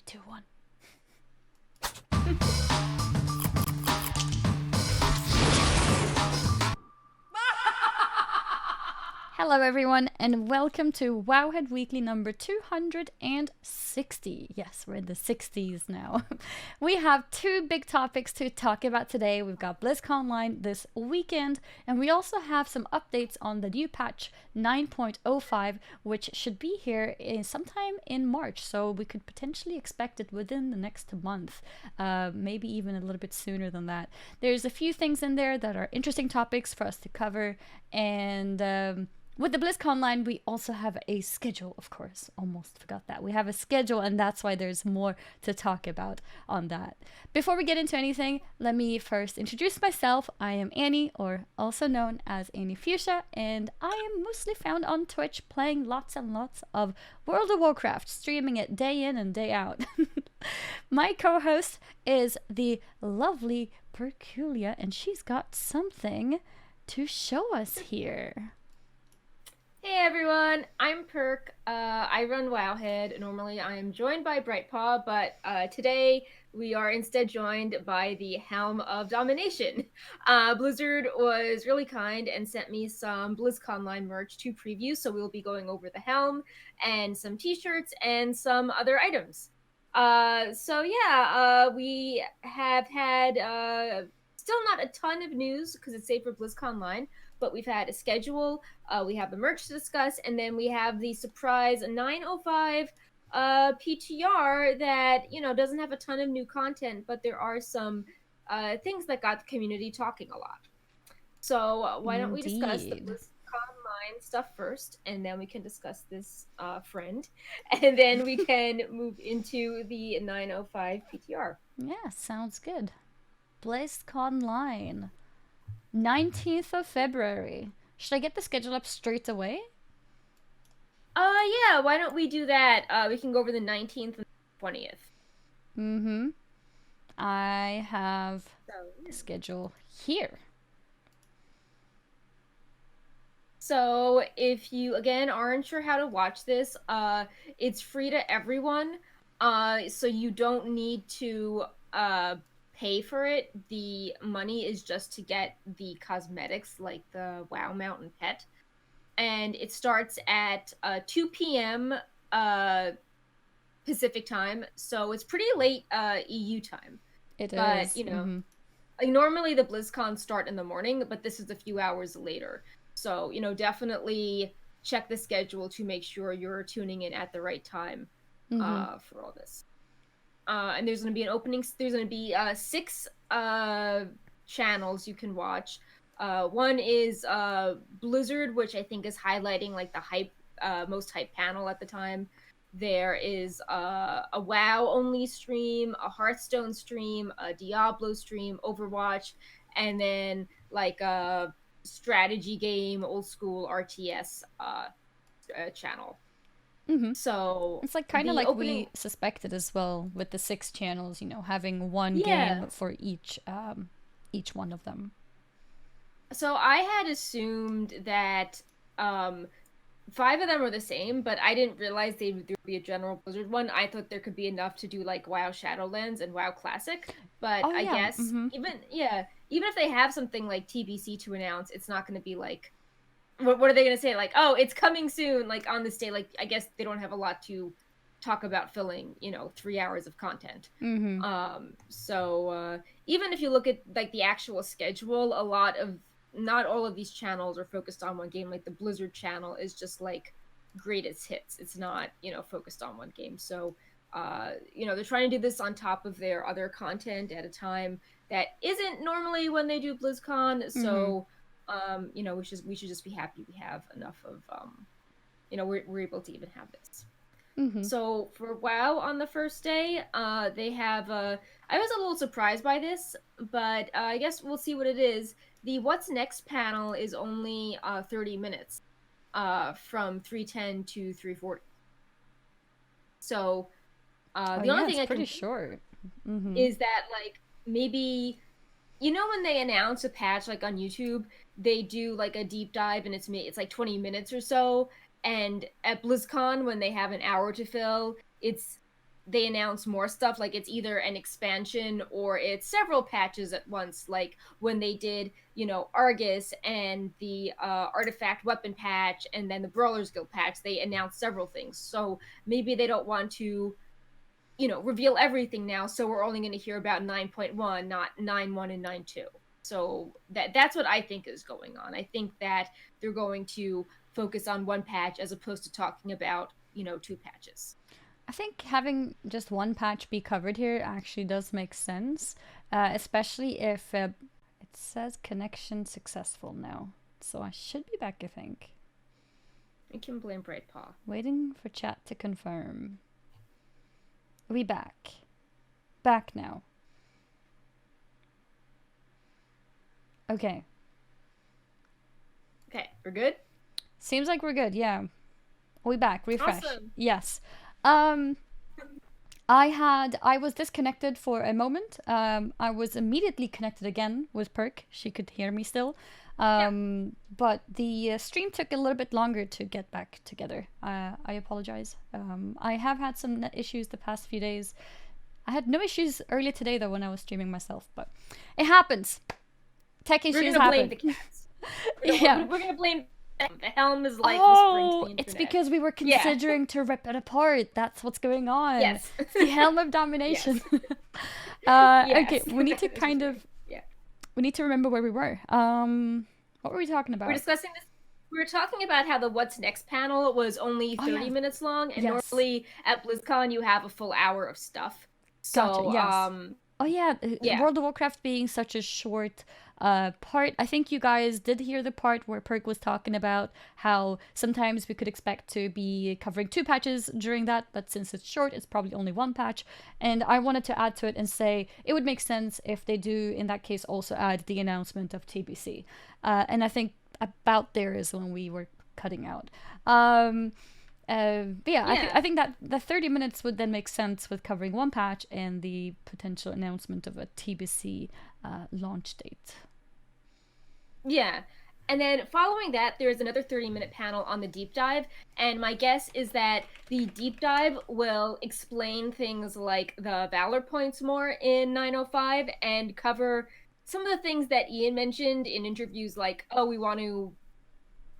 2, 1. Hello everyone and welcome to Wowhead Weekly number 260. Yes, we're in the 60s now. We have two big topics to talk about today. We've got Blizzconline this weekend, and we also have some updates on the new patch 9.05, which should be here sometime in March, so we could potentially expect it within the next month, maybe even a little bit sooner than that. There's a few things in there that are interesting topics for us to cover, and with the Blizzconline, we also have a schedule, of course. Almost forgot that. We have a schedule, and that's why there's more to talk about on that. Before we get into anything, let me first introduce myself. I am Annie, or also known as Annie Fuchsia, and I am mostly found on Twitch playing lots and lots of World of Warcraft, streaming it day in and day out. My co-host is the lovely Perculia, and she's got something to show us here. Hey everyone, I'm Perk. I run Wowhead. Normally I am joined by Brightpaw, but today we are instead joined by the Helm of Domination. Blizzard was really kind and sent me some Blizzconline merch to preview, so we'll be going over the Helm and some t-shirts and some other items. We have had still not a ton of news because it's safe for Blizzconline, but we've had a schedule, we have the merch to discuss, and then we have the surprise 905 PTR that, doesn't have a ton of new content, but there are some things that got the community talking a lot. So why don't we discuss the BlizzConline stuff first, and then we can discuss this friend, and then we can move into the 905 PTR. Yeah, sounds good. Blizzconline. 19th of February. Should I get the schedule up straight away? Yeah, why don't we do that? We can go over the 19th and 20th. Mm-hmm. I have the schedule here. So if you, again, aren't sure how to watch this, it's free to everyone. So you don't need to pay for it. The money is just to get the cosmetics like the WoW Mountain Pet. And it starts at 2 p.m. Pacific time, so it's pretty late EU time. It but, is. Like normally the BlizzCon start in the morning, but this is a few hours later. So, definitely check the schedule to make sure you're tuning in at the right time for all this. And there's going to be there's going to be 6 channels you can watch. One is Blizzard, which I think is highlighting like the most hype panel at the time. There is a WoW only stream, a Hearthstone stream, a Diablo stream, Overwatch, and then like a strategy game, old school RTS channel. So it's like kind of like we suspected as well with the 6 channels, having one game for each one of them. So I had assumed that 5 of them are the same, but I didn't realize there would be a general Blizzard one. I thought there could be enough to do like WoW Shadowlands and WoW Classic, but I guess even if they have something like TBC to announce, it's not going to be like, what are they going to say? Like, oh, it's coming soon, like on this day. Like, I guess they don't have a lot to talk about filling, 3 hours of content. So even if you look at like the actual schedule, not all of these channels are focused on one game. Like the Blizzard channel is just like greatest hits. It's not, focused on one game. So, they're trying to do this on top of their other content at a time that isn't normally when they do BlizzCon. So, we should just be happy we have enough of, we're able to even have this. So for WoW on the first day, they have, I was a little surprised by this, but I guess we'll see what it is. The What's Next panel is only 30 minutes from 3:10 to 3:40. So the only thing I pretty can short is that like maybe when they announce a patch like on YouTube, they do like a deep dive and it's like 20 minutes or so. And at BlizzCon, when they have an hour to fill, it's they announce more stuff, like it's either an expansion or it's several patches at once, like when they did, Argus and the artifact weapon patch and then the Brawlers Guild patch. They announced several things, so maybe they don't want to reveal everything now, so we're only going to hear about 9.1, not 9.1 and 9.2. So that's what I think is going on. I think that they're going to focus on one patch as opposed to talking about, two patches. I think having just one patch be covered here actually does make sense, especially if it says connection successful now. So I should be back, I think. I can blame Brightpaw. Waiting for chat to confirm. We back. Back now. Okay. Okay, we're good? Seems like we're good, yeah. We back. Refresh. Awesome. Yes. I was disconnected for a moment. I was immediately connected again with Perk. She could hear me still. But the stream took a little bit longer to get back together. I apologize. I have had some net issues the past few days. I had no issues earlier today though when I was streaming myself, but it happens. Tech issues happen. We're gonna blame the cats. We're gonna blame the Helm is like the it's because we were considering to rip it apart. That's what's going on. Yes. It's the Helm of Domination. Okay, we need to kind of we need to remember where we were. What were we talking about? We're discussing this. We were talking about how the What's Next panel was only 30 minutes long, and normally at BlizzCon you have a full hour of stuff. So, World of Warcraft being such a short part. I think you guys did hear the part where Perk was talking about how sometimes we could expect to be covering 2 patches during that, but since it's short, it's probably only 1 patch. And I wanted to add to it and say it would make sense if they do, in that case, also add the announcement of TBC. And I think about there is when we were cutting out. I think that the 30 minutes would then make sense with covering 1 patch and the potential announcement of a TBC launch date. Yeah. And then following that, there's another 30-minute panel on the deep dive. And my guess is that the deep dive will explain things like the Valor points more in 905 and cover some of the things that Ian mentioned in interviews, like, we want to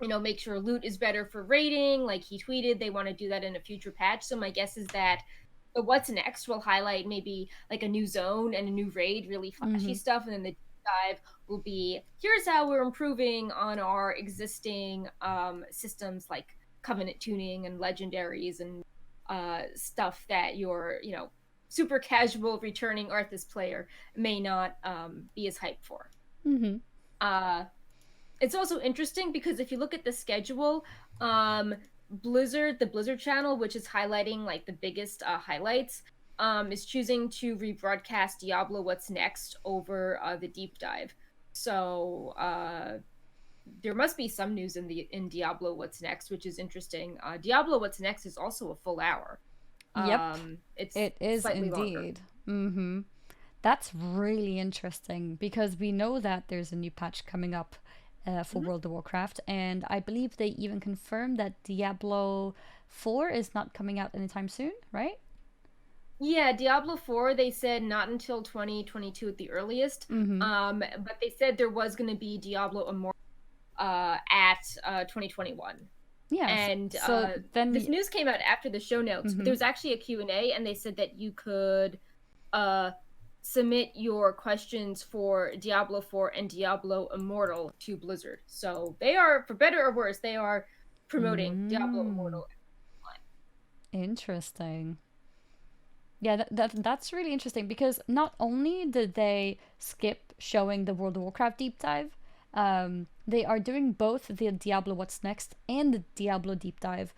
make sure loot is better for raiding. Like he tweeted, they want to do that in a future patch. So my guess is that the What's Next will highlight maybe like a new zone and a new raid, really flashy stuff. And then the dive will be, here's how we're improving on our existing systems like Covenant tuning and legendaries and stuff that your, super casual returning Arthas player may not be as hyped for. It's also interesting because if you look at the schedule, the Blizzard channel, which is highlighting like the biggest highlights, is choosing to rebroadcast Diablo What's Next over the deep dive. So there must be some news in Diablo What's Next, which is interesting. Diablo What's Next is also a full hour. Yep, it is indeed. That's really interesting because we know that there's a new patch coming up for World of Warcraft, and I believe they even confirmed that Diablo 4 is not coming out anytime soon, right? Yeah, Diablo 4, they said not until 2022 at the earliest, but they said there was going to be Diablo Immortal at 2021. Yeah, and so then this news came out after the show notes. But there was actually a Q&A, and they said that you could submit your questions for Diablo 4 and Diablo Immortal to Blizzard. So they are, for better or worse, they are promoting Diablo Immortal. Interesting. Yeah, that's really interesting because not only did they skip showing the World of Warcraft deep dive, they are doing both the Diablo What's Next and the Diablo deep dive,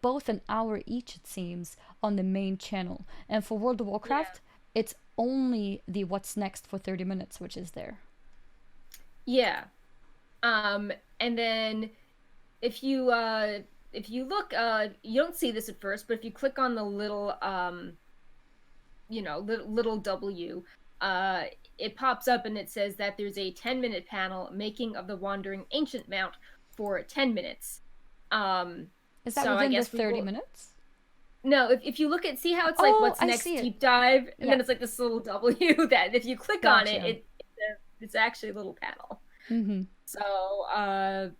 both an hour each it seems, on the main channel. And for World of Warcraft, it's only the What's Next for 30 minutes, which is there. Yeah. And then if you look, you don't see this at first, but if you click on the little little W, it pops up and it says that there's a 10-minute panel, Making of the Wandering Ancient Mount, for 10 minutes. Is that within the 30 minutes? No, if you look at, see how it's like Oh, what's I next see it. deep dive, and Yeah, then it's like this little W that if you click on it, gotcha. it's actually a little panel. Mm-hmm. So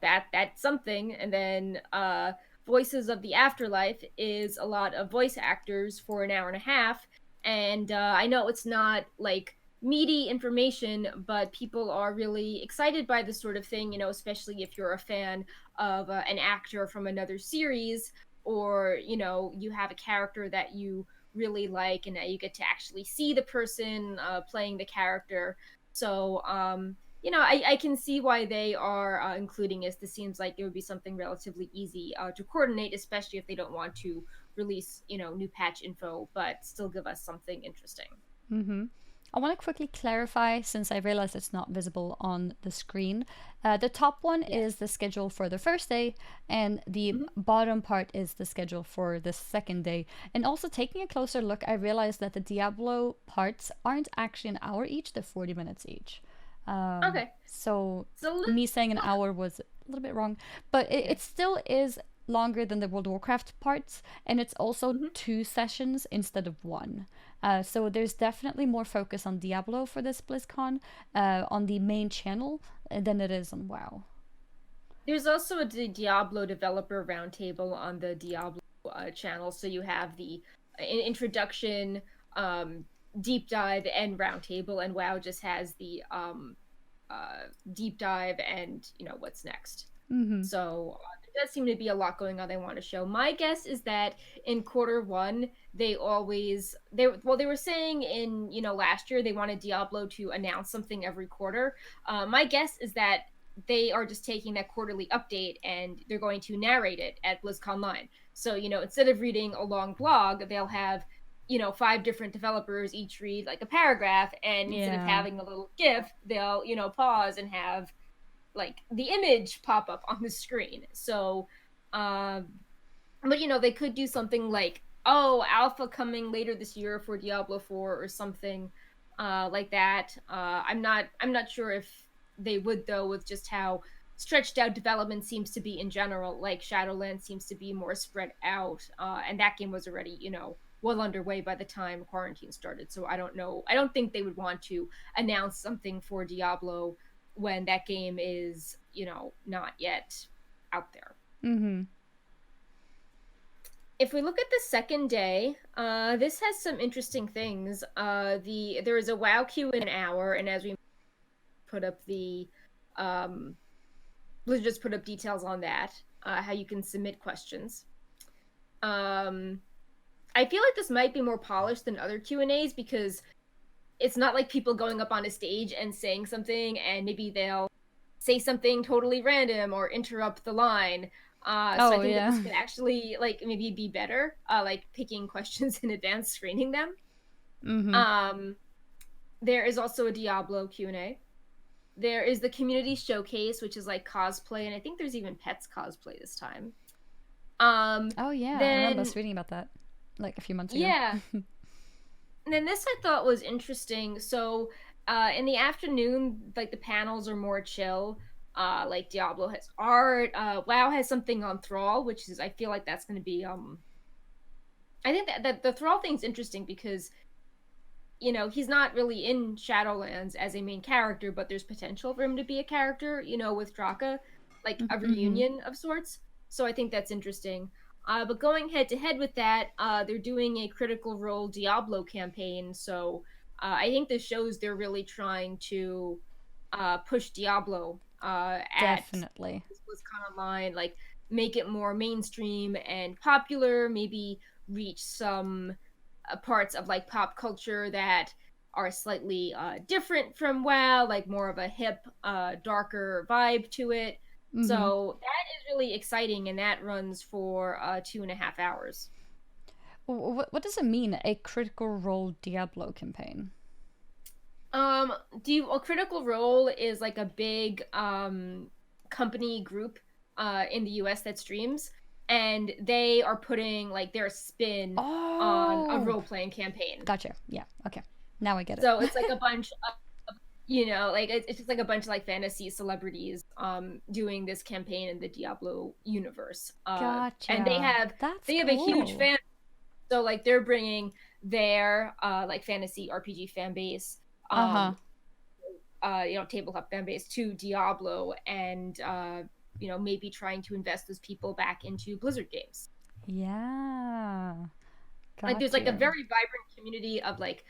that's something. And then Voices of the Afterlife is a lot of voice actors for an hour and a half. And I know it's not like meaty information, but people are really excited by this sort of thing, especially if you're a fan of an actor from another series, or you have a character that you really like, and that you get to actually see the person playing the character. So I can see why they are including this. This seems like it would be something relatively easy to coordinate, especially if they don't want to release, new patch info, but still give us something interesting. Mm-hmm. I want to quickly clarify since I realize it's not visible on the screen. The top one Yeah. is the schedule for the first day, and the Mhm. bottom part is the schedule for the second day. And also, taking a closer look, I realized that the Diablo parts aren't actually an hour each, they're 40 minutes each. Okay. So, So, me saying an hour was a little bit wrong, but it, yeah. it still is longer than the World of Warcraft parts, and it's also Mhm. 2 sessions instead of one. So there's definitely more focus on Diablo for this BlizzCon on the main channel than it is on WoW. There's also a Diablo developer roundtable on the Diablo channel. So you have the introduction, um, deep dive, and roundtable, and WoW just has the deep dive and what's next. Mm-hmm. So there does seem to be a lot going on they want to show. My guess is that in quarter one they were saying in last year they wanted Diablo to announce something every quarter. My guess is that they are just taking that quarterly update and they're going to narrate it at BlizzConline. So instead of reading a long blog, they'll have 5 different developers each read like a paragraph, and instead of Yeah. having a little gif, they'll pause and have like the image pop up on the screen. So but they could do something like, oh, alpha coming later this year for Diablo 4 or something like that. I'm not sure if they would, though, with just how stretched out development seems to be in general. Like Shadowlands seems to be more spread out, and that game was already well underway by the time quarantine started. So I don't know. I don't think they would want to announce something for Diablo when that game is not yet out there. Mm-hmm. If we look at the second day, this has some interesting things. There is a WoW queue in an hour, and as we put up um, let's just put up details on that, how you can submit questions. Um, I feel like this might be more polished than other Q&As because it's not like people going up on a stage and saying something, and maybe they'll say something totally random or interrupt the line. So I Oh, think that this yeah. could actually like maybe be better, like picking questions in advance, screening them. Mm-hmm. Um, there is also a Diablo Q&A. There is the community showcase, which is like cosplay, and I think there's even pets cosplay this time. Um, Oh, yeah. I remember then us reading about that like a few months ago. yeah, and then this I thought was interesting. So, in the afternoon, like the panels are more chill. Like Diablo has art. WoW has something on Thrall, which is I feel like that's going to be. I think that the Thrall thing's interesting because he's not really in Shadowlands as a main character, but there's potential for him to be a character. With Draka, like a Mm-hmm. reunion of sorts. So I think that's interesting. But going head to head with that, they're doing a Critical Role Diablo campaign. So I think this shows they're really trying to push Diablo at Definitely. BlizzCon Online, like make it more mainstream and popular, maybe reach some parts of like pop culture that are slightly different from WoW, like more of a hip, darker vibe to it. Mm-hmm. So that is really exciting, and that runs for 2.5 hours. What does it mean, a critical role Diablo campaign? Um, do you a Critical Role is like a big company group in the US that streams, and they are putting like their spin on a Oh, role playing campaign. gotcha. Yeah. Okay. Now I get it. So it's like a bunch of like it's just like a bunch of like fantasy celebrities doing this campaign in the Diablo universe. And they Gotcha. have That's they have a huge cool. fan So like they're bringing their like fantasy RPG fan base, Uh-huh. tabletop fan base to Diablo, and maybe trying to invest those people back into Blizzard games. Yeah. Like there's Got like a you. very vibrant community of like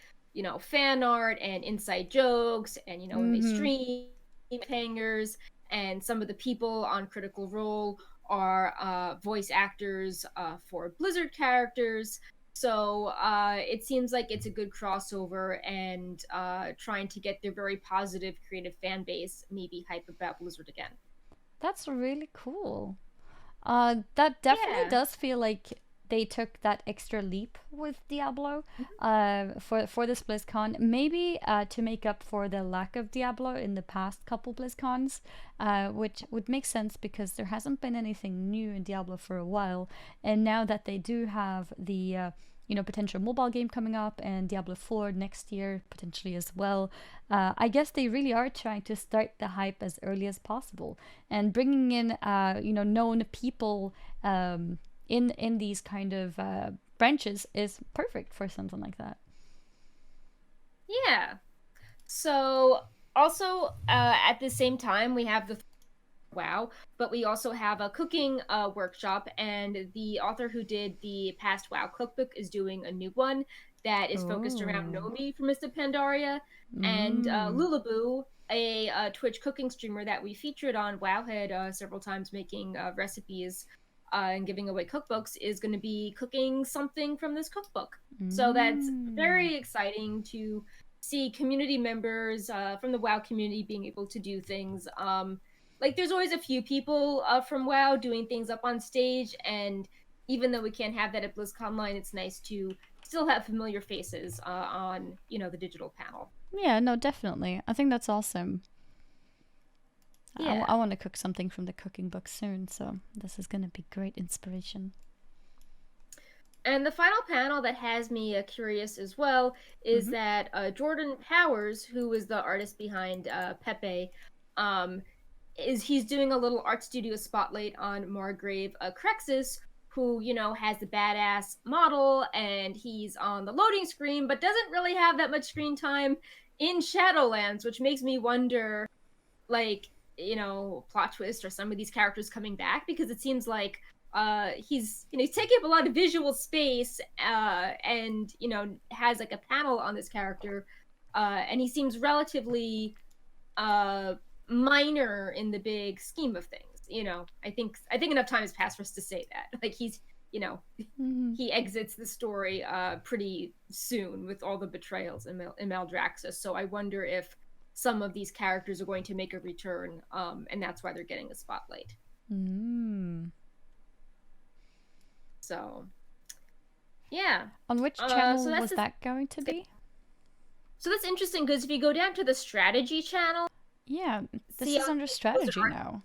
fan art and inside jokes, and when they Mm-hmm. stream hangers, and some of the people on Critical Role are voice actors for Blizzard characters. So it seems like it's a good crossover, and trying to get their very positive creative fan base maybe hype about Blizzard again. That's really cool. That definitely Yeah. does feel like they took that extra leap with Diablo, for this BlizzCon. Maybe to make up for the lack of Diablo in the past couple BlizzCons, which would make sense because there hasn't been anything new in Diablo for a while, and now that they do have the potential mobile game coming up and Diablo 4 next year potentially as well. I guess they really are trying to start the hype as early as possible and bringing in known people in these kind of branches is perfect for something like that. Yeah. So also at the same time we have the WoW, but we also have a cooking workshop, and the author who did the past WoW cookbook is doing a new one that is focused around Oh. Nomi from Mr. Pandaria, and Mm. Lulaboo, a Twitch cooking streamer that we featured on Wowhead several times, making recipes and giving away cookbooks, is going to be cooking something from this cookbook. So that's Mm. very exciting to see community members from the WoW community being able to do things. Like there's always a few people from WoW doing things up on stage, and even though we can't have that at BlizzConline, it's nice to still have familiar faces on the digital panel. Yeah, no, definitely. I think that's awesome. I Yeah. want to cook something from the cooking book soon, so this is going to be great inspiration. And the final panel that has me curious as well is Mm-hmm. that Jordan Powers, who is the artist behind Pepe, um, he's doing a little art studio spotlight on Margrave Crexus, who has the badass model, and he's on the loading screen, but doesn't really have that much screen time in Shadowlands, which makes me wonder, like plot twist or some of these characters coming back, because it seems like he's taking up a lot of visual space, and has like a panel on this character, and he seems relatively uh minor in the big scheme of things. I think enough time has passed for us to say that. Like he's you know Mm-hmm. he exits the story pretty soon with all the betrayals in Maldraxxus. So I wonder if some of these characters are going to make a return, and that's why they're getting a spotlight. Mm. So yeah. On which So channel that's was that going to be? so that's interesting, because if you go down to the strategy channel, Yeah, this see is under strategy now.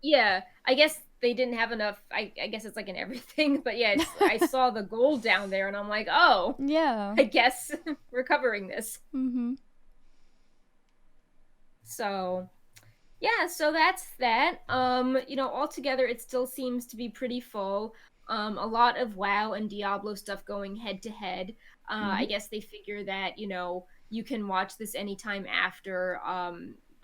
yeah, I guess they didn't have enough. I guess it's like in everything, but yeah, I saw the gold down there, and I'm like, oh, Yeah. I guess we're covering this. Mm-hmm. So yeah, so that's that. Altogether it still seems to be pretty full. A lot of WoW and Diablo stuff going head to head. Mm-hmm. I guess they figure that, you can watch this anytime after.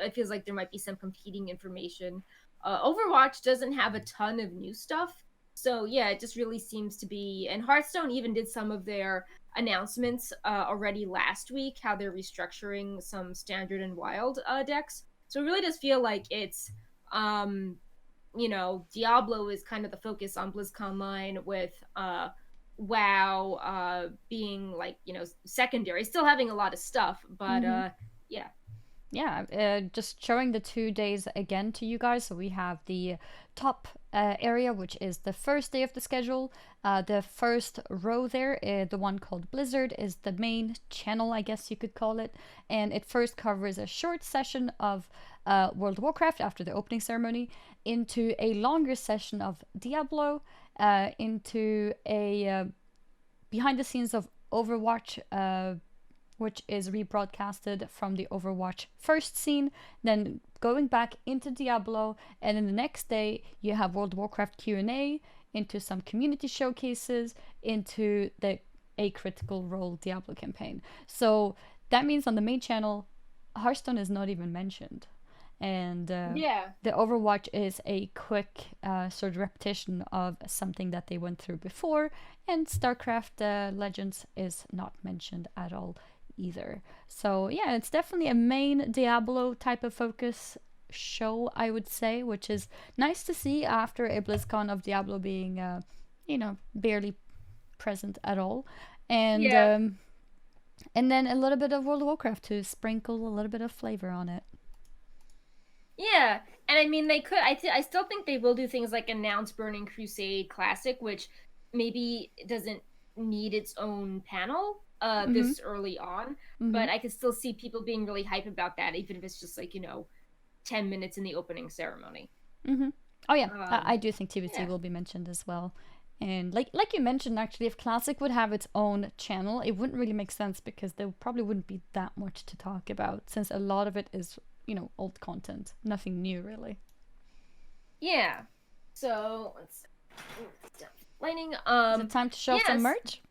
It feels like there might be some competing information. Overwatch doesn't have a ton of new stuff. So yeah, it just really seems to be, and Hearthstone even did some of their announcements already last week, how they're restructuring some standard and wild decks. So it really does feel like it's, Diablo is kind of the focus on BlizzConline, with WoW being like, secondary, still having a lot of stuff, but Mm-hmm. yeah. Yeah, just showing the 2 days again to you guys. So we have the top area, which is the first day of the schedule. The first row there, the one called Blizzard, is the main channel, I guess you could call it. And it first covers a short session of World of Warcraft after the opening ceremony, into a longer session of Diablo, into a behind the scenes of Overwatch, which is rebroadcasted from the Overwatch first scene, then going back into Diablo, and then the next day you have World of Warcraft Q&A into some community showcases, into the A Critical Role Diablo campaign. So that means on the main channel, Hearthstone is not even mentioned. And Yeah. the Overwatch is a quick sort of repetition of something that they went through before, and StarCraft Legends is not mentioned at all either. So yeah, it's definitely a main Diablo type of focus show, I would say, which is nice to see after a BlizzCon of Diablo being, barely present at all, and Yeah. um, and then a little bit of World of Warcraft to sprinkle a little bit of flavor on it. Yeah, and I mean they could. I still think they will do things like announce Burning Crusade Classic, which maybe doesn't need its own panel Mm-hmm. this early on, Mm-hmm. but I could still see people being really hype about that, even if it's just like 10 minutes in the opening ceremony. Mm-hmm. Oh yeah, I Um, do think TBT yeah, will be mentioned as well. And like you mentioned, actually, if Classic would have its own channel, it wouldn't really make sense because there probably wouldn't be that much to talk about, since a lot of it is, old content, nothing new really. yeah. So let's lighting. Is it time to show some Yes. merch?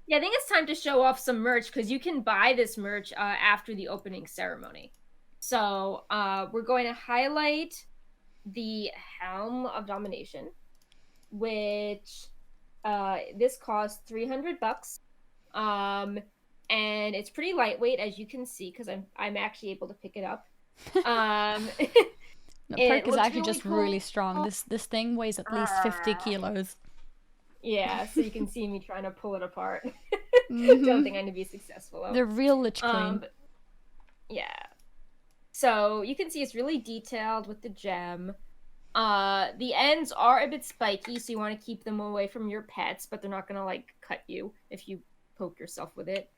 Yeah, I think it's time to show off some merch because you can buy this merch after the opening ceremony. So we're going to highlight the Helm of Domination, which this costs $300. Um, and it's pretty lightweight, as you can see, because I'm actually able to pick it up. Um, No, it Perk is looks actually really just really cool. strong. This thing weighs at least 50 kilos. Yeah, so you can see me trying to pull it apart. Don't Mm-hmm. think I'm gonna be successful though. They're real Lich Queen. But yeah. So you can see it's really detailed with the gem. The ends are a bit spiky, so you want to keep them away from your pets, but they're not gonna like cut you if you poke yourself with it.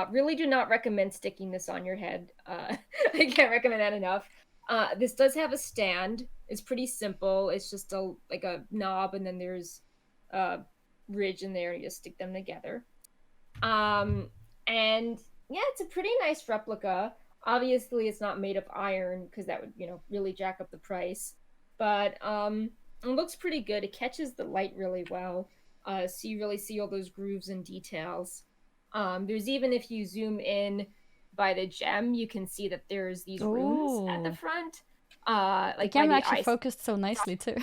Really do not recommend sticking this on your head. I can't recommend that enough. This does have a stand. It's pretty simple. It's just a knob, and then there's a ridge in there. You just stick them together. And yeah, it's a pretty nice replica. Obviously, it's not made of iron because that would, really jack up the price. But it looks pretty good. It catches the light really well. So you really see all those grooves and details. There's even if you zoom in by the gem, you can see that there's these runes at the Oh, front, the like by camera the actually ice. focused so nicely too.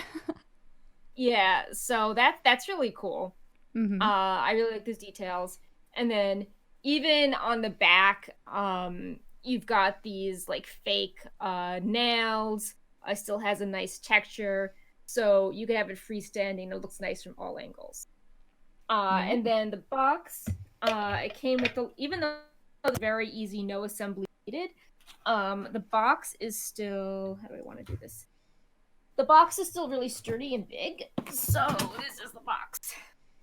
Yeah, so that's really cool. Mm-hmm. I really like those details. And then even on the back, you've got these like fake nails. Still has a nice texture, so you can have it freestanding. It looks nice from all angles. Oh. And then the box, it came with even though it's very easy, no assembly needed. The box is still. How do I want to do this? The box is still really sturdy and big. So this is the box.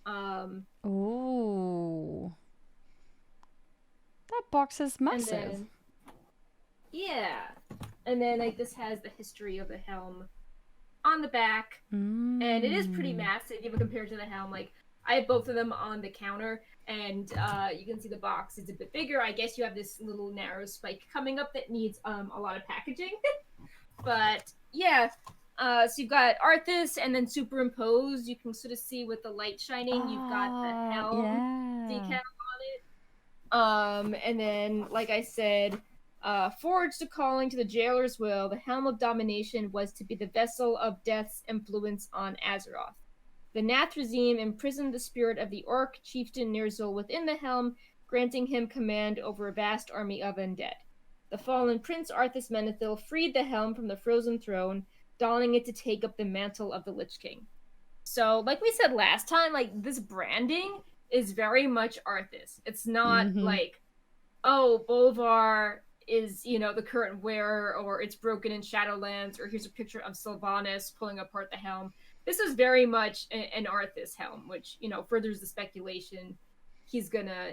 Um, Ooh. That box is and massive. then yeah, and then like this has the history of the helm on the back, and it is pretty Mm. massive even compared to the helm. Like I have both of them on the counter, and you can see the box is a bit bigger. I guess you have this little narrow spike coming up that needs a lot of packaging, but yeah. So you've got Arthas, and then superimposed, you can sort of see with the light shining. You've got the helm Yeah. decal and then, like I said, forged a calling to the jailer's will, the Helm of Domination was to be the vessel of death's influence on Azeroth. The Nathrazim imprisoned the spirit of the Orc chieftain Nirzul within the helm, granting him command over a vast army of undead. The fallen Prince Arthas Menethil freed the helm from the frozen throne, donning it to take up the mantle of the Lich King. So, like we said last time, like this branding is very much Arthas. It's not Mm-hmm. like, oh, Bolvar is, the current wearer, or it's broken in Shadowlands, or here's a picture of Sylvanas pulling apart the helm. This is very much an Arthas helm, which, furthers the speculation he's gonna,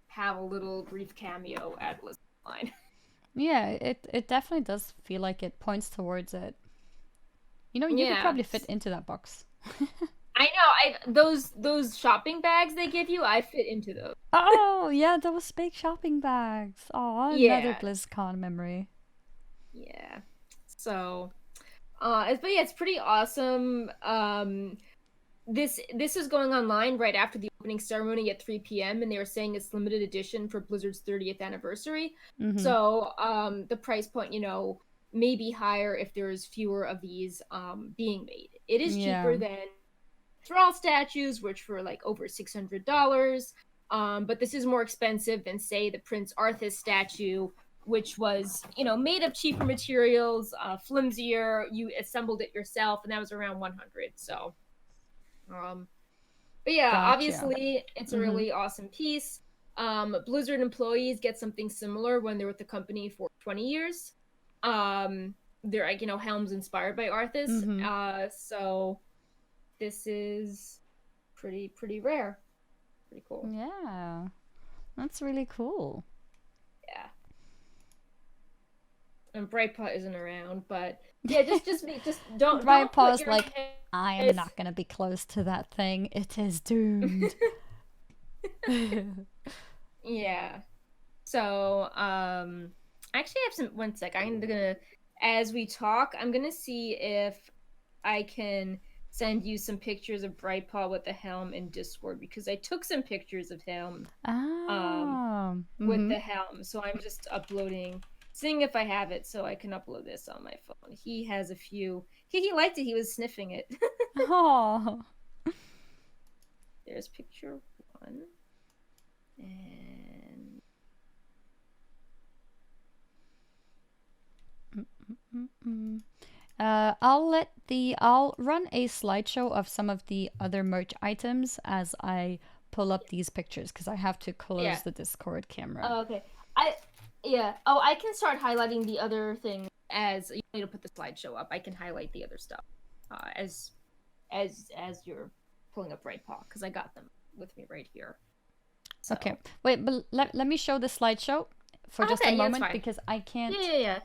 have a little brief cameo at BlizzCon. Yeah, it definitely does feel like it points towards it. You could Yeah. probably fit into that box. I know. Those shopping bags they give you, I fit into those. Oh, yeah, those big shopping bags. Oh, another Yeah. BlizzCon memory. Yeah. So, but yeah, it's pretty awesome. this is going online right after the opening ceremony at 3 p.m. and they were saying it's limited edition for Blizzard's 30th anniversary. Mm-hmm. So the price point, may be higher if there's fewer of these being made. It is Yeah. cheaper than Thrall statues, which were like over $600. But this is more expensive than, say, the Prince Arthas statue, which was, made of cheaper materials, flimsier. You assembled it yourself, and that was around 100. So, but yeah, Gotcha. obviously, it's a really awesome piece. Blizzard employees get something similar when they're with the company for 20 years. They're like, helms inspired by Arthas. So this is pretty rare. Pretty cool. Yeah. That's really cool. Yeah. And Brightpaw isn't around, but yeah, just don't Brightpaw's like, I am not gonna be close to that thing. It is doomed. Yeah. So, actually I have some, one sec. I'm gonna, as we talk, I'm gonna see if I can send you some pictures of Brightpaw with the helm in Discord, because I took some pictures of him with the helm. So I'm just uploading, seeing if I have it so I can upload this on my phone. He has a few. He liked it. He was sniffing it. Oh. There's picture 1. And I'll run a slideshow of some of the other merch items as I pull up these pictures, because I have to close the Discord camera. Oh, okay. I can start highlighting the other thing as you need to put the slideshow up. I can highlight the other stuff as you're pulling up Brightpaw, because I got them with me right here. So. Okay, wait, but let me show the slideshow for just a moment, because I can't. Yeah.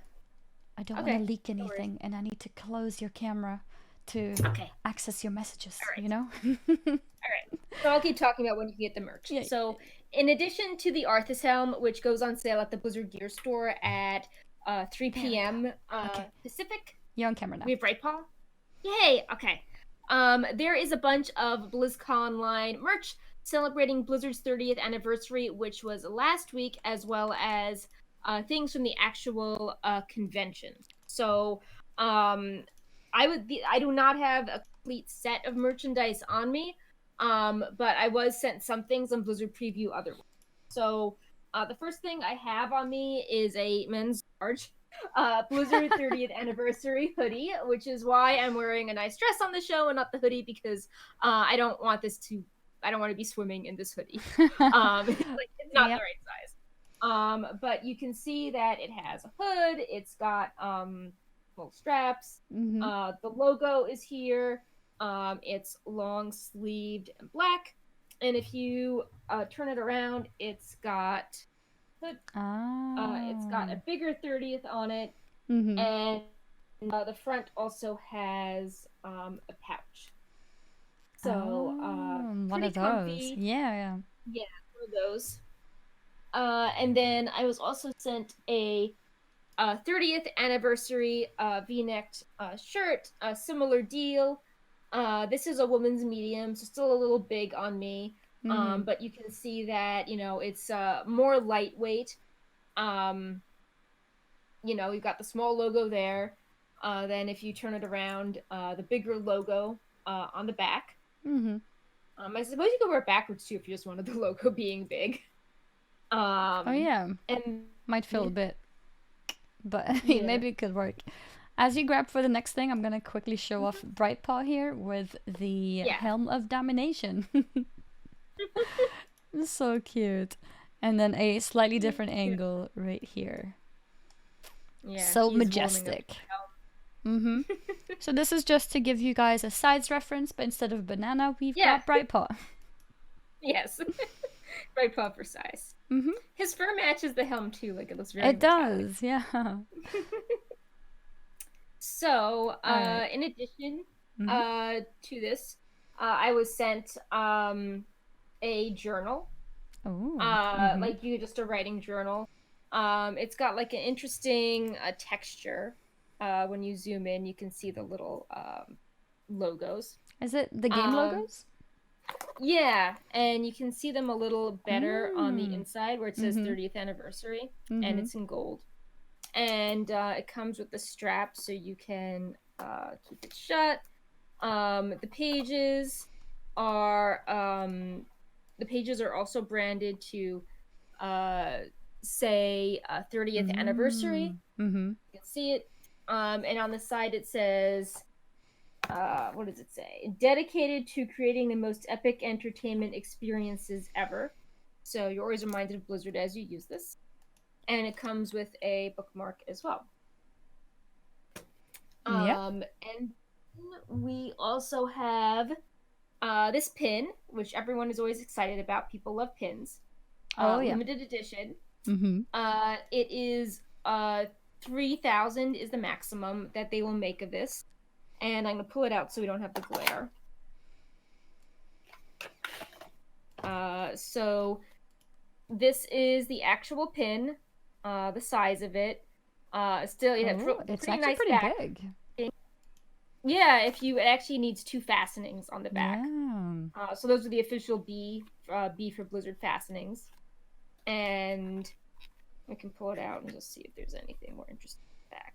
I don't want to leak anything, and I need to close your camera to access your messages, All right. All right. So I'll keep talking about when you can get the merch. Yeah. So in addition to the Arthas helm, which goes on sale at the Blizzard Gear Store at 3 p.m. Pacific. You're on camera now. We have Brightpaw. Yay! Okay. There is a bunch of BlizzConline merch celebrating Blizzard's 30th anniversary, which was last week, as well as things from the actual convention. So I do not have a complete set of merchandise on me, but I was sent some things on Blizzard Preview otherwise. So the first thing I have on me is a men's large Blizzard 30th anniversary hoodie, which is why I'm wearing a nice dress on the show and not the hoodie, because I don't want to be swimming in this hoodie. It's not the right size. But you can see that it has a hood. It's got full straps. The logo is here. It's long sleeved and black. And if you turn it around, it's got hood. It's got a bigger 30th on it, and the front also has a pouch. So one of those. Comfy. Yeah, one of those. And then I was also sent a 30th anniversary V-necked shirt, a similar deal. This is a woman's medium, so still a little big on me. But you can see that, it's more lightweight. You've got the small logo there. Then if you turn it around, the bigger logo on the back. I suppose you could wear it backwards too if you just wanted the logo being big. And might feel a bit, but maybe it could work. As you grab for the next thing, I'm gonna quickly show off Brightpaw here with the Helm of Domination. So cute. And then a slightly different angle right here. Yeah, so majestic. So this is just to give you guys a size reference, but instead of banana, we've got Brightpaw. Yes. Brightpaw for size. His fur matches the helm too, like it looks very It metallic. Does, yeah. So, in addition to this, I was sent a journal. Like just a writing journal. It's got like an interesting texture. When you zoom in, you can see the little logos. Is it the game Um, logos? yeah, and you can see them a little better on the Mm. inside where it says Mm-hmm. 30th anniversary, and Mm-hmm. it's in gold. And it comes with the strap so you can keep it shut. The pages are also branded to uh, say 30th anniversary. Mm-hmm. You can see it. And on the side it says, what does it say? Dedicated to creating the most epic entertainment experiences ever. So you're always reminded of Blizzard as you use this. And it comes with a bookmark as well. Yep. And we also have this pin, which everyone is always excited about. People love pins. Oh yeah. Limited edition. Mm-hmm. It is 3,000 is the maximum that they will make of this. And I'm going to pull it out so we don't have the glare. So this is the actual pin, the size of it. Still, it has it's pretty actually nice pretty back. big. Yeah, it actually needs 2 fastenings on the back. Yeah. So those are the official B for Blizzard fastenings. And we can pull it out and just see if there's anything more interesting back.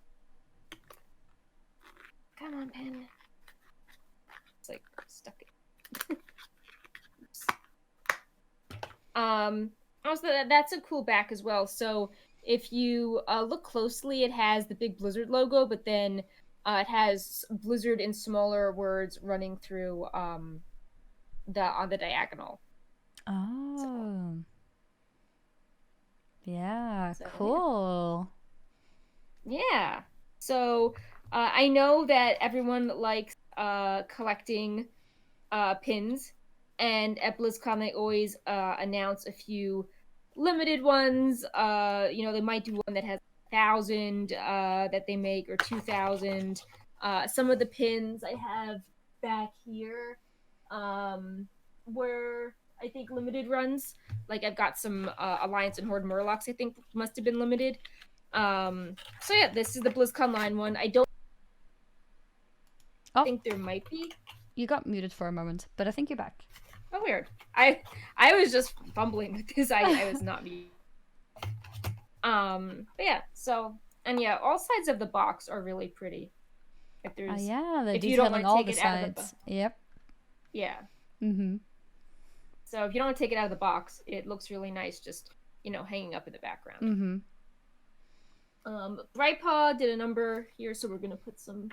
Come on, pen. It's like stuck it. Also, that's a cool back as well. So if you look closely, it has the big Blizzard logo, but then it has Blizzard in smaller words running through on the diagonal. Oh. Yeah, So, cool. yeah. So I know that everyone likes collecting pins, and at BlizzCon they always announce a few limited ones. They might do one that has 1,000 that they make, or 2,000. Some of the pins I have back here were, I think, limited runs. Like I've got some Alliance and Horde Murlocs I think must have been limited. So yeah, this is the BlizzConline one. I don't think there might be. You got muted for a moment, but I think you're back. Oh, weird. I was just fumbling with this. I was not muted. But yeah, so, and yeah, all sides of the box are really pretty. If there's the if you don't detailing want to all take the it out of sides. the Yep. yeah. Mm-hmm. So if you don't want to take it out of the box, it looks really nice just, hanging up in the background. Mm-hmm. Brightpaw did a number here, so we're gonna put some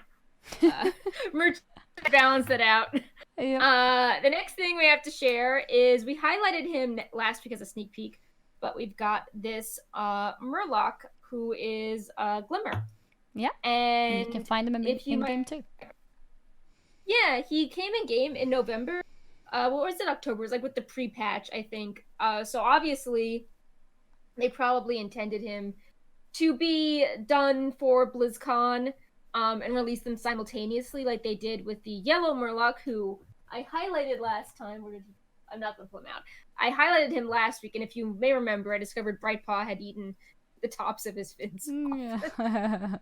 merch to balance it out. Yep. The next thing we have to share is we highlighted him last week as a sneak peek, but we've got this Murloc who is Glimmer. Yeah. And you can find him in game too. Yeah, he came in game in November. What was it? October. It was like with the pre-patch, I think. So obviously, they probably intended him to be done for BlizzCon and release them simultaneously, like they did with the Yellow Murloc, who I highlighted last time. I'm not gonna put him out. I highlighted him last week, and if you may remember, I discovered Brightpaw had eaten the tops of his fins. Yeah.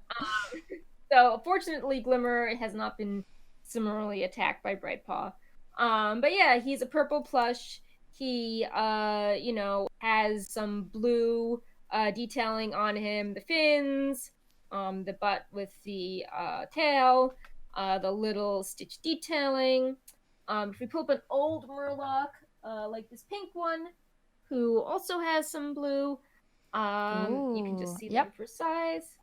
So fortunately, Glimmer has not been similarly attacked by Brightpaw. But yeah, he's a purple plush. He, has some blue detailing on him. The fins, the butt with the tail, the little stitch detailing. If we pull up an old Murloc, like this pink one, who also has some blue, you can just see them for size.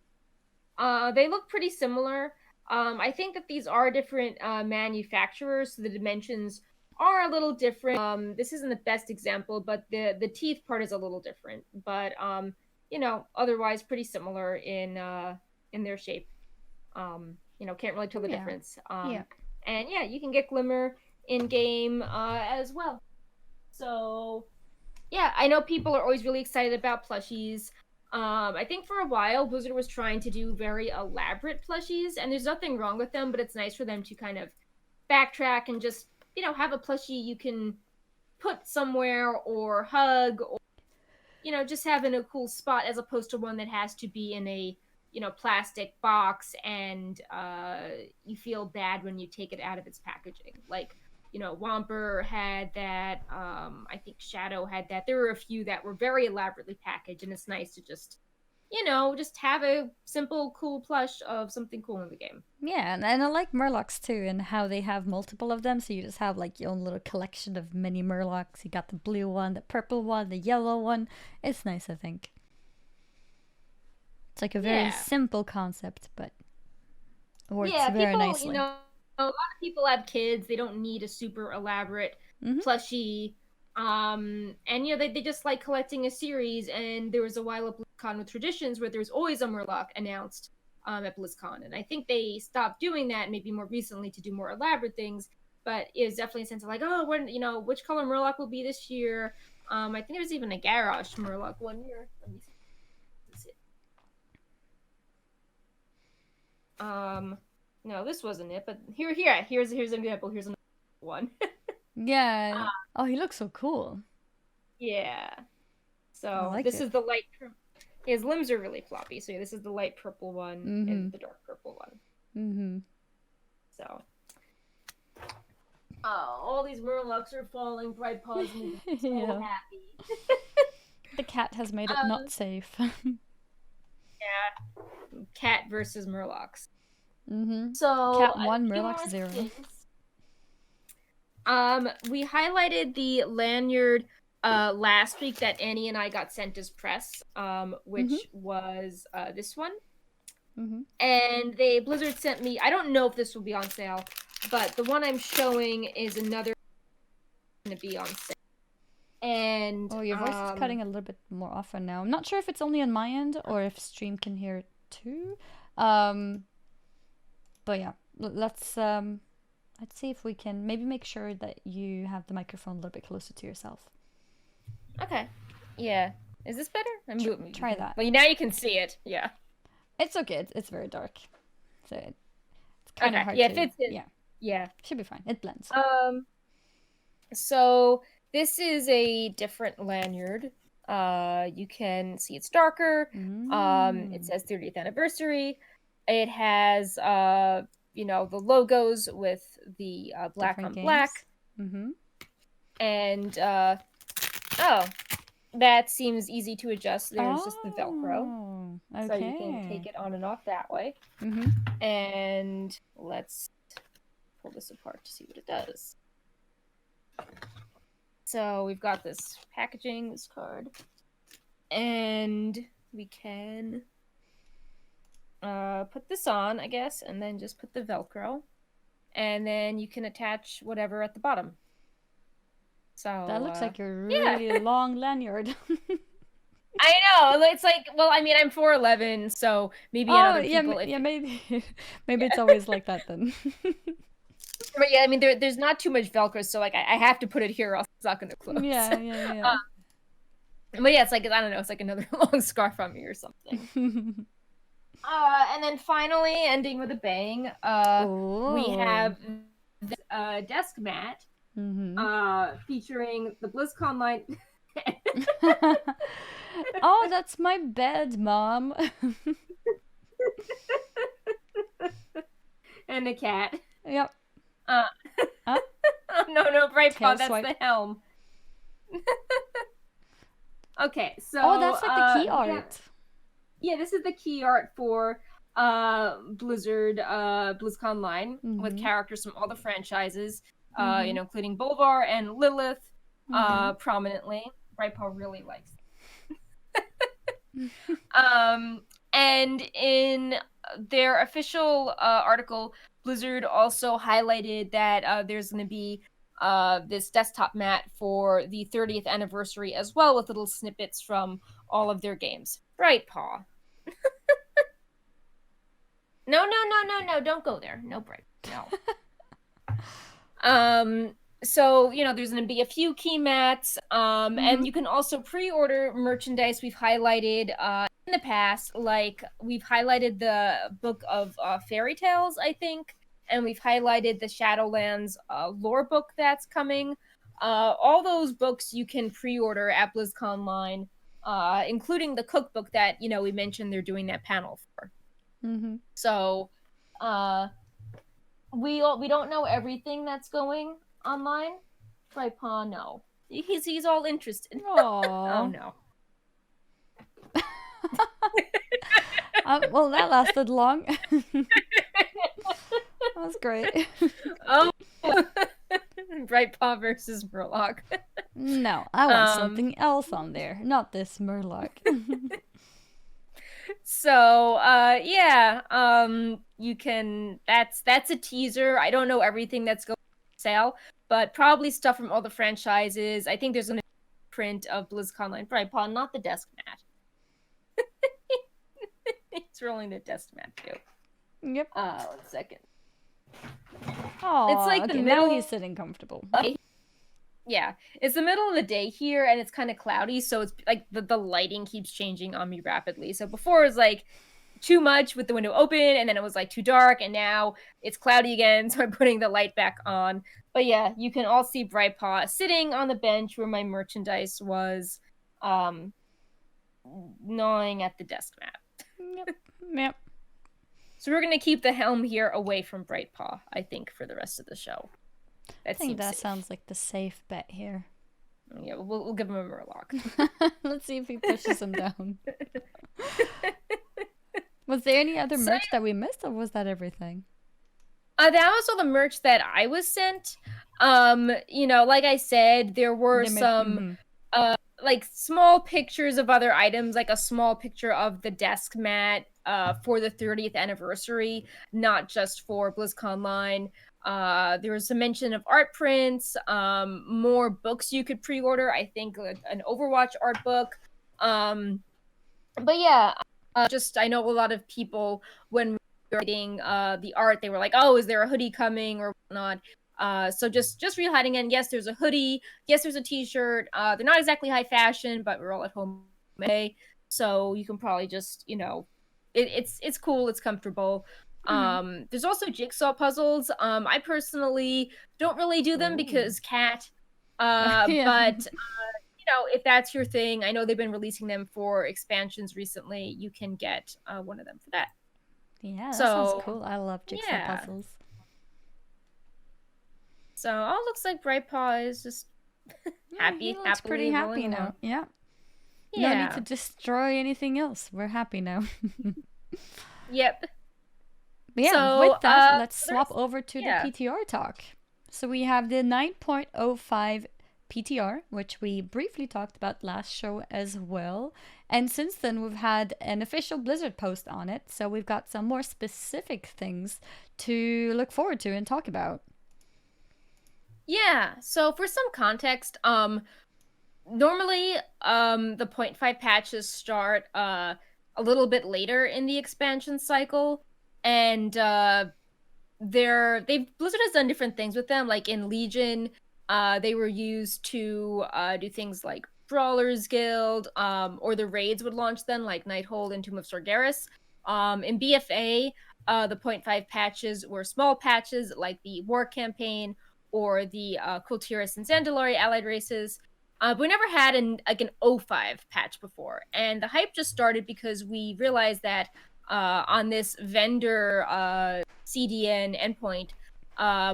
They look pretty similar. I think that these are different manufacturers, so the dimensions are a little different. This isn't the best example, but the teeth part is a little different. But otherwise pretty similar in their shape. Can't really tell the difference. And yeah, you can get Glimmer in game as well. So yeah, I know people are always really excited about plushies. I think for a while Blizzard was trying to do very elaborate plushies, and there's nothing wrong with them, but it's nice for them to kind of backtrack and just, have a plushie you can put somewhere or hug, or just have in a cool spot, as opposed to one that has to be in a plastic box, and you feel bad when you take it out of its packaging. Like, Womper had that. I think Shadow had that. There were a few that were very elaborately packaged, and it's nice to just have a simple, cool plush of something cool in the game. Yeah, and I like Murlocs too, and how they have multiple of them, so you just have like your own little collection of mini Murlocs. You got the blue one, the purple one, the yellow one. It's nice, I think. It's like a very simple concept, but works very nicely. A lot of people have kids. They don't need a super elaborate plushie. And they just like collecting a series. And there was a while at BlizzCon with Traditions where there was always a Murloc announced at BlizzCon, and I think they stopped doing that maybe more recently to do more elaborate things. But it was definitely a sense of like, oh, when which color Murloc will be this year. I think there was even a Garrosh Murloc one year. Let me see. No, this wasn't it, but here's an example. Here's another one. Yeah. Oh, he looks so cool. Yeah. So this is the light. His limbs are really floppy. So this is the light purple one and the dark purple one. So. Oh, all these Murlocs are falling. Bright Paws is so happy. The cat has made it not safe. Yeah. Cat versus Murlocs. So Cat 1, Murloc 0. We highlighted the lanyard last week that Annie and I got sent as press, which was this one. And Blizzard sent me, I don't know if this will be on sale, but the one I'm showing is another going to be on sale. And your voice is cutting a little bit more often now. I'm not sure if it's only on my end or if stream can hear it too. But yeah, let's see if we can maybe make sure that you have the microphone a little bit closer to yourself. Okay. Yeah. Is this better? Try that. Well, now you can see it. Yeah. It's okay. It's very dark, so it's kind of hard. Yeah, to... fits in. Yeah. Should be fine. It blends. So this is a different lanyard. You can see it's darker. It says 30th anniversary. It has the logos with the black different on black. And that seems easy to adjust. There's just the Velcro. Okay. So you can take it on and off that way. And let's pull this apart to see what it does. So we've got this packaging, this card. And we can put this on, I guess, and then just put the Velcro. And then you can attach whatever at the bottom. So that looks like a really long lanyard. I know. It's like, well, I mean, I'm 4'11", so maybe other people. Maybe it's always like that then. But yeah, I mean, there's not too much Velcro, so like I have to put it here, or else it's not gonna close. Yeah. But yeah, it's like, I don't know, it's like another long scarf on me or something. And then finally, ending with a bang, we have this desk mat. Featuring the BlizzConline. Oh, that's my bed, Mom. And a cat. Yep. No, Bright Paw, that's the helm. Okay, so that's like the key art. Yeah, this is the key art for Blizzard BlizzConline with characters from all the franchises. Including Bolvar and Lilith, prominently. Brightpaw really likes them. And in their official article, Blizzard also highlighted that there's going to be this desktop mat for the 30th anniversary as well, with little snippets from all of their games. Brightpaw. No, don't go there. No, Bright. No. So, there's going to be a few key mats, and you can also pre-order merchandise we've highlighted in the past. Like, we've highlighted the book of fairy tales, I think, and we've highlighted the Shadowlands lore book that's coming. All those books you can pre-order at BlizzConline, including the cookbook that, we mentioned they're doing that panel for. Mm-hmm. So, we don't know everything that's going online. Tripod, no. He's all interested. Oh Aww. no. Well, that lasted long. That was great. Oh, Bright Paw versus Murloc. No, I want something else on there, not this Murloc. So, yeah, you can. That's a teaser. I don't know everything that's going on sale, but probably stuff from all the franchises. I think there's gonna be a print of BlizzConline Bright Paw, not the desk mat. It's rolling the desk mat too. Yep. 1 second. Oh, It's like the okay, middle. now he's sitting comfortable. Yeah, it's the middle of the day here, and it's kind of cloudy, so it's like the lighting keeps changing on me rapidly. So before it was like too much with the window open, and then it was like too dark, and now it's cloudy again, so I'm putting the light back on. But yeah, you can all see Brightpaw sitting on the bench where my merchandise was, gnawing at the desk mat. Yep. Yep. So we're gonna keep the helm here away from Brightpaw, I think, for the rest of the show. I think that sounds like the safe bet here. Yeah, we'll give him a Murloc. Let's see if he pushes him down. Was there any other merch that we missed, or was that everything? That was all the merch that I was sent. Like I said, there were some like small pictures of other items, like a small picture of the desk mat for the 30th anniversary, not just for BlizzConline. There was some mention of art prints, more books you could pre-order. I think an Overwatch art book. But yeah, I know a lot of people when writing the art, they were like, "Oh, is there a hoodie coming or whatnot?" So just re-hiding in. Yes, there's a hoodie. Yes, there's a T-shirt. They're not exactly high fashion, but we're all at home today, so you can probably just it's cool. It's comfortable. There's also jigsaw puzzles. I personally don't really do them because cat. But if that's your thing, I know they've been releasing them for expansions recently. You can get one of them for that. Yeah, that sounds cool. I love jigsaw puzzles. So all looks like Brightpaw is just happy. He looks pretty happy now. Yeah. No need to destroy anything else. We're happy now. Yep. But yeah, so, with that, let's swap over to the PTR talk. So we have the 9.05 PTR, which we briefly talked about last show as well. And since then, we've had an official Blizzard post on it. So we've got some more specific things to look forward to and talk about. Yeah, so for some context, normally the 0.5 patches start a little bit later in the expansion cycle, and Blizzard has done different things with them. Like in Legion, they were used to do things like Brawlers Guild, or the raids would launch then, like Nighthold and Tomb of Sargeras. In BFA, the 0.5 patches were small patches like the War Campaign or the Kultiris and Zandalari allied races. But we never had an 05 patch before. And the hype just started because we realized that on this vendor CDN endpoint,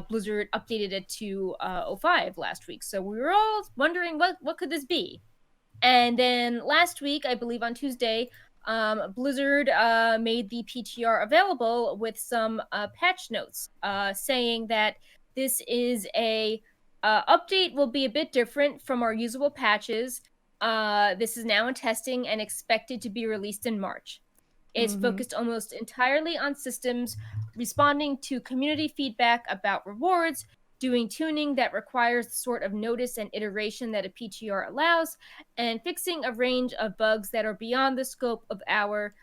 Blizzard updated it to 05 last week. So we were all wondering, what could this be? And then last week, I believe on Tuesday, Blizzard made the PTR available with some patch notes saying that this is a update will be a bit different from our usual patches. This is now in testing and expected to be released in March. It's focused almost entirely on systems responding to community feedback about rewards, doing tuning that requires the sort of notice and iteration that a PTR allows, and fixing a range of bugs that are beyond the scope of our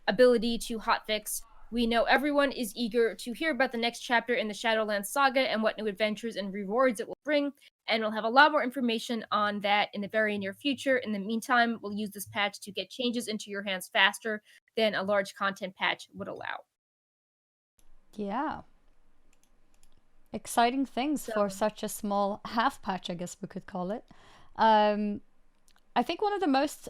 ability to hotfix. We know everyone is eager to hear about the next chapter in the Shadowlands saga and what new adventures and rewards it will bring, and we'll have a lot more information on that in the very near future. In the meantime, we'll use this patch to get changes into your hands faster than a large content patch would allow. Yeah. Exciting things for such a small half patch, I guess we could call it. I think one of the most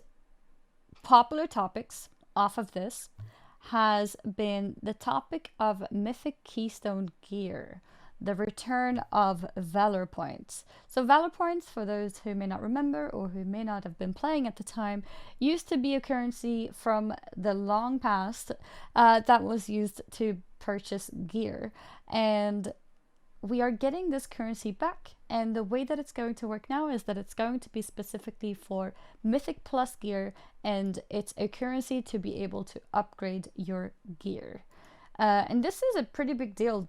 popular topics off of this has been the topic of Mythic Keystone gear, the return of Valor Points. So, Valor Points, for those who may not remember or who may not have been playing at the time, used to be a currency from the long past that was used to purchase gear. And we are getting this currency back, and the way that it's going to work now is that it's going to be specifically for Mythic Plus gear, and it's a currency to be able to upgrade your gear. And this is a pretty big deal.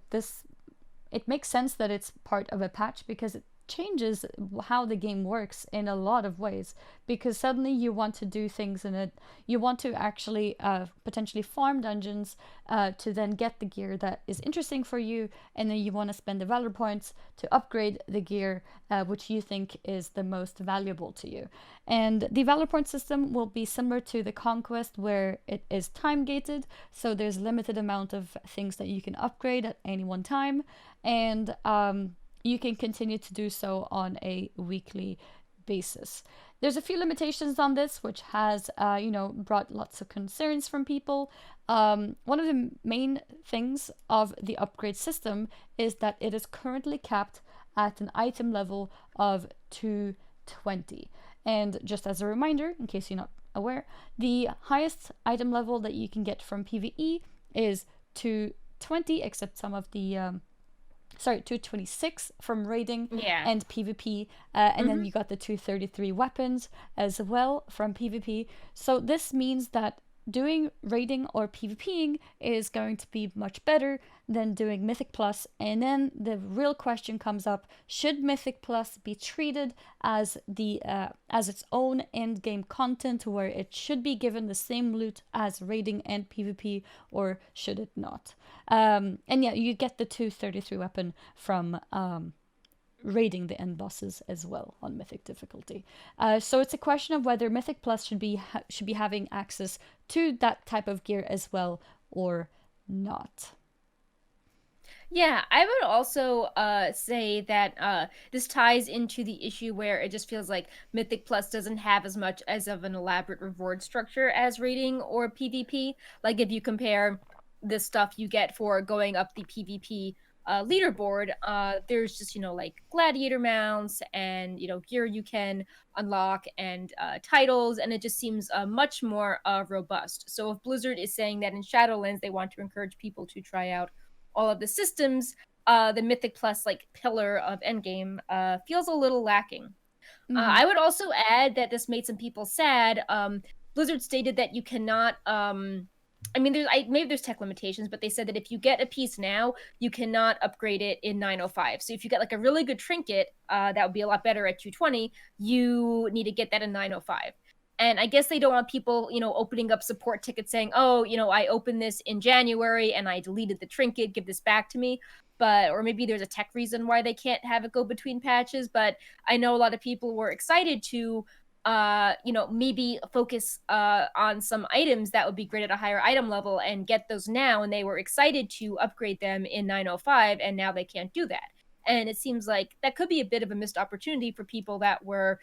It makes sense that it's part of a patch because it changes how the game works in a lot of ways, because suddenly you want to do things in it. You want to actually potentially farm dungeons to then get the gear that is interesting for you, and then you want to spend the valor points to upgrade the gear which you think is the most valuable to you. And the valor point system will be similar to the conquest, where it is time gated, so there's limited amount of things that you can upgrade at any one time, and you can continue to do so on a weekly basis. There's a few limitations on this, which has, brought lots of concerns from people. One of the main things of the upgrade system is that it is currently capped at an item level of 220. And just as a reminder, in case you're not aware, the highest item level that you can get from PvE is 220, except some of the 226 from raiding and PvP, and then you got the 233 weapons as well from PvP. So this means that doing raiding or PvPing is going to be much better than doing Mythic Plus. And then the real question comes up: should Mythic Plus be treated as its own end game content, where it should be given the same loot as raiding and PvP, or should it not? And yeah, you get the 233 weapon from raiding the end bosses as well on Mythic difficulty. So it's a question of whether Mythic Plus should be having access to that type of gear as well or not. Yeah, I would also say that this ties into the issue where it just feels like Mythic Plus doesn't have as much as of an elaborate reward structure as raiding or PvP. Like if you compare the stuff you get for going up the PvP leaderboard, there's just like gladiator mounts and gear you can unlock and titles, and it just seems much more robust. So if Blizzard is saying that in Shadowlands they want to encourage people to try out all of the systems, the Mythic Plus pillar of endgame feels a little lacking. I would also add that this made some people sad. Blizzard stated that you cannot maybe there's tech limitations, but they said that if you get a piece now, you cannot upgrade it in 905. So if you get a really good trinket, that would be a lot better at 220, you need to get that in 905. And I guess they don't want people, opening up support tickets saying, oh, I opened this in January and I deleted the trinket, give this back to me. Or maybe there's a tech reason why they can't have it go between patches. But I know a lot of people were excited to maybe focus on some items that would be great at a higher item level and get those now, and they were excited to upgrade them in 905, and now they can't do that. And it seems like that could be a bit of a missed opportunity for people that were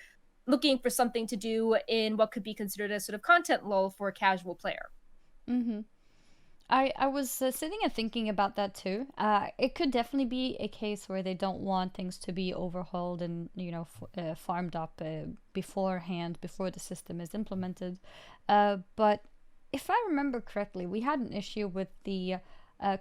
looking for something to do in what could be considered a sort of content lull for a casual player. I was sitting and thinking about that too. It could definitely be a case where they don't want things to be overhauled and farmed up beforehand, before the system is implemented. But if I remember correctly, we had an issue with the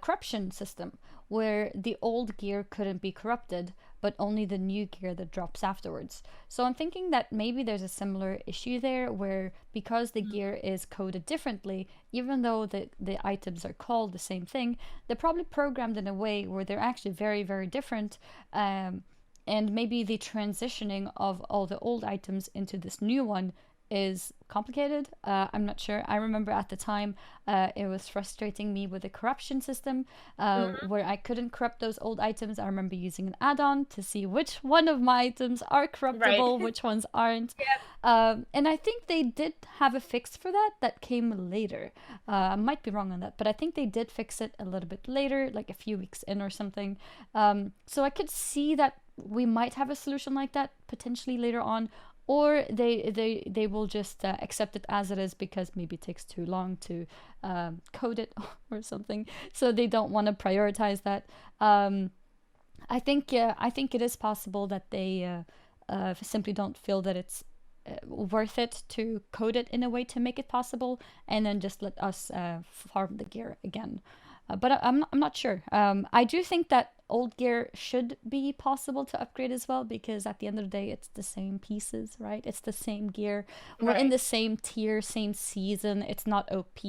corruption system, where the old gear couldn't be corrupted, but only the new gear that drops afterwards. So I'm thinking that maybe there's a similar issue there, where because the gear is coded differently, even though the items are called the same thing, they're probably programmed in a way where they're actually very, very different. And maybe the transitioning of all the old items into this new one is complicated. I'm not sure. I remember at the time it was frustrating me with the corruption system, where I couldn't corrupt those old items. I remember using an add-on to see which one of my items are corruptible, which ones aren't. And I think they did have a fix for that came later. I might be wrong on that, but I think they did fix it a little bit later, like a few weeks in or something. So I could see that we might have a solution like that potentially later on. or they will just accept it as it is because maybe it takes too long to code it or something, so they don't want to prioritize that. I think it is possible that they simply don't feel that it's worth it to code it in a way to make it possible, and then just let us farm the gear again. But I'm not sure. I do think that old gear should be possible to upgrade as well, because at the end of the day, it's the same pieces, right? It's the same gear. We're in the same tier, same season. It's not OP.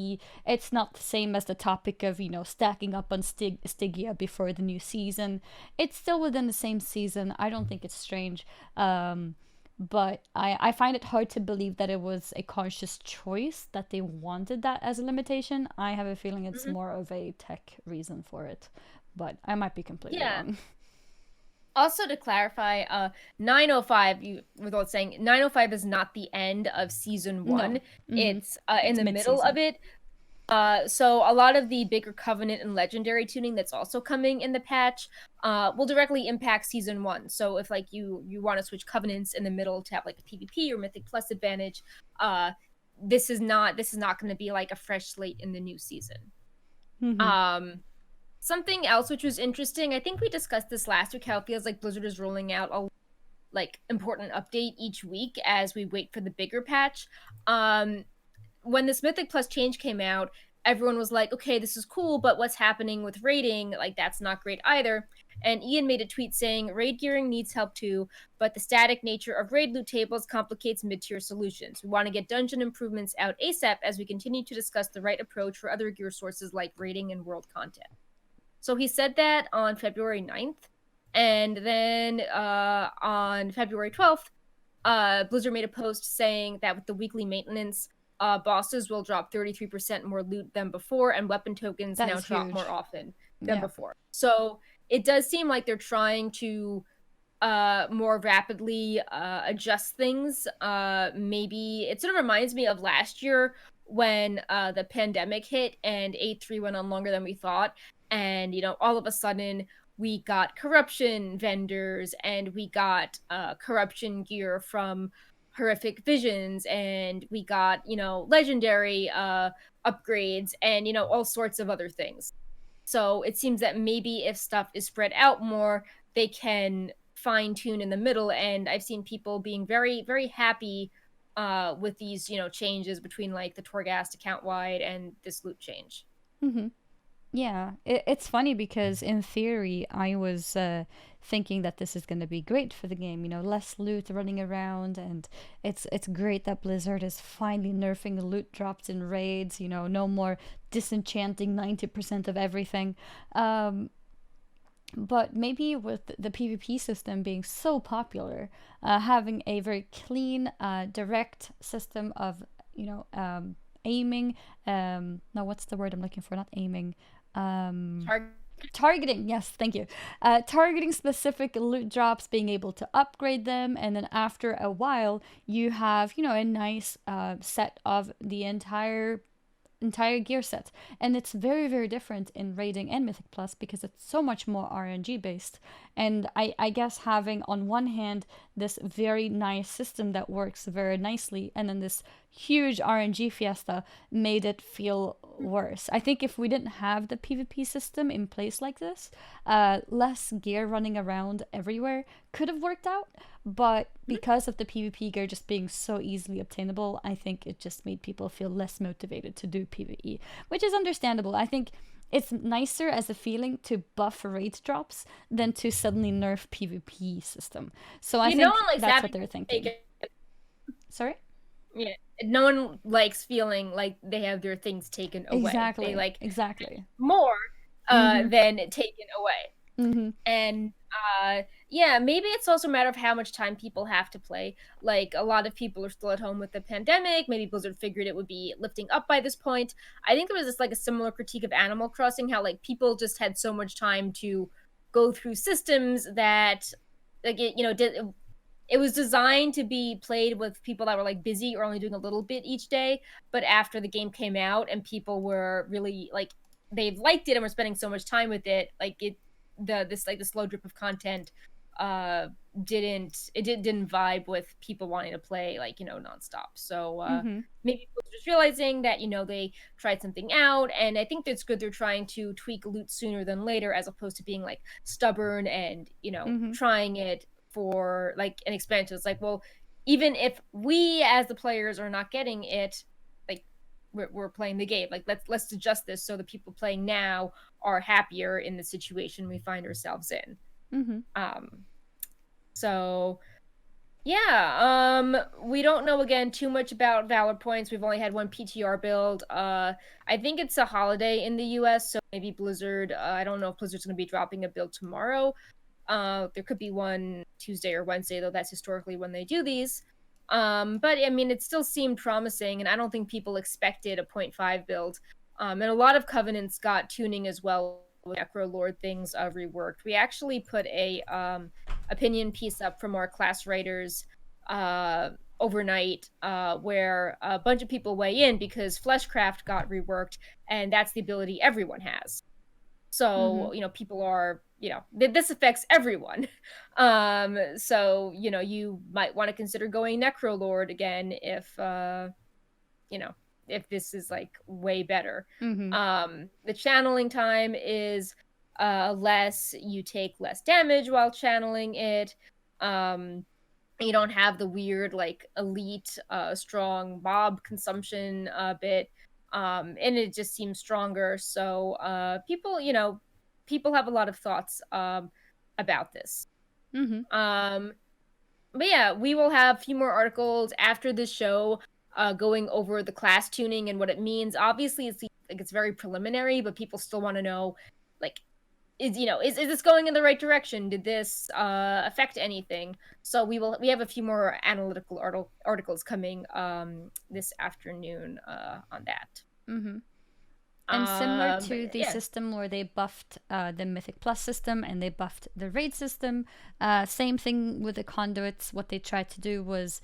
It's not the same as the topic of, stacking up on Stygia before the new season. It's still within the same season. I don't think it's strange. But I find it hard to believe that it was a conscious choice that they wanted that as a limitation. I have a feeling it's more of a tech reason for it, but I might be completely wrong. Also, to clarify, 905, without saying, 905 is not the end of season 1. No. It's in the middle of it. So a lot of the bigger Covenant and Legendary tuning that's also coming in the patch will directly impact Season 1. So if you want to switch Covenants in the middle to have a PvP or Mythic Plus advantage, this is not going to be a fresh slate in the new season. Something else which was interesting, I think we discussed this last week, how it feels like Blizzard is rolling out a important update each week as we wait for the bigger patch. When this Mythic Plus change came out, everyone was like, okay, this is cool, but what's happening with raiding? That's not great either. And Ian made a tweet saying, raid gearing needs help too, but the static nature of raid loot tables complicates mid-tier solutions. We want to get dungeon improvements out ASAP as we continue to discuss the right approach for other gear sources like raiding and world content. So he said that on February 9th. And then on February 12th, Blizzard made a post saying that with the weekly maintenance, bosses will drop 33% more loot than before, and weapon tokens now drop more often than before. So it does seem like they're trying to more rapidly adjust things. Maybe it sort of reminds me of last year when the pandemic hit and A3 went on longer than we thought. And, all of a sudden we got corruption vendors and we got corruption gear from Horrific Visions, and we got, legendary upgrades and, all sorts of other things. So it seems that maybe if stuff is spread out more, they can fine tune in the middle. And I've seen people being very, very happy with these, changes between the Torghast account wide and this loot change. Yeah, it's funny because in theory I was thinking that this is going to be great for the game, less loot running around, and it's great that Blizzard is finally nerfing the loot drops in raids, no more disenchanting 90% of everything. But maybe with the PvP system being so popular, having a very clean, direct system of, aiming, no, what's the word I'm looking for? Not aiming. Targeting, yes, thank you. Targeting specific loot drops, being able to upgrade them, and then after a while you have a nice set of the entire gear set. And it's very, very different in raiding and Mythic Plus because it's so much more RNG based. And I guess having on one hand this very nice system that works very nicely, and then this huge RNG fiesta made it feel worse. I think if we didn't have the PvP system in place like this, less gear running around everywhere could have worked out. But because of the PvP gear just being so easily obtainable, I think it just made people feel less motivated to do PvE, which is understandable. I think it's nicer as a feeling to buff raid drops than to suddenly nerf PvP system. So I think that's what they're thinking. Sorry? Yeah, no one likes feeling like they have their things taken away. Exactly. They exactly more than taken away. And yeah, maybe it's also a matter of how much time people have to play. A lot of people are still at home with the pandemic. Maybe Blizzard figured it would be lifting up by this point. I think there was this a similar critique of Animal Crossing, how people just had so much time to go through systems that it was designed to be played with people that were busy or only doing a little bit each day. But after the game came out and people were really they liked it and were spending so much time with it, the slow drip of content didn't vibe with people wanting to play like, nonstop. So Mm-hmm. maybe people just realizing that, they tried something out, and I think it's good they're trying to tweak loot sooner than later, as opposed to being like stubborn and, Mm-hmm. trying it for like an expansion. It's like, well, even if we as the players are not getting it, like we're playing the game. Like let's adjust this so the people playing now are happier in the situation we find ourselves in. Mm-hmm. So yeah, we don't know again too much about Valor points. We've only had one PTR build. I think it's a holiday in the US, so maybe Blizzard, I don't know if Blizzard's going to be dropping a build tomorrow. There could be one Tuesday or Wednesday, though that's historically when they do these. But I mean, it still seemed promising, and I don't think people expected a 0.5 build. And a lot of Covenants got tuning as well with Necro Lord things reworked. We actually put a opinion piece up from our class writers overnight, where a bunch of people weigh in because Fleshcraft got reworked, and that's the ability everyone has. So, people are, this affects everyone. So, you might want to consider going Necrolord again if, if this is like way better. Mm-hmm. The channeling time is less, you take less damage while channeling it. You don't have the weird, like, elite, strong mob consumption bit. And it just seems stronger. So people have a lot of thoughts about this. Mm-hmm. But yeah, we will have a few more articles after the show going over the class tuning and what it means. Obviously, it's very preliminary, but people still want to know, like, is this going in the right direction? Did this affect anything? So we have a few more analytical articles coming this afternoon on that. Mm-hmm. And similar to But the yeah. system where they buffed the Mythic Plus system and they buffed the raid system, same thing with the conduits. What they tried to do was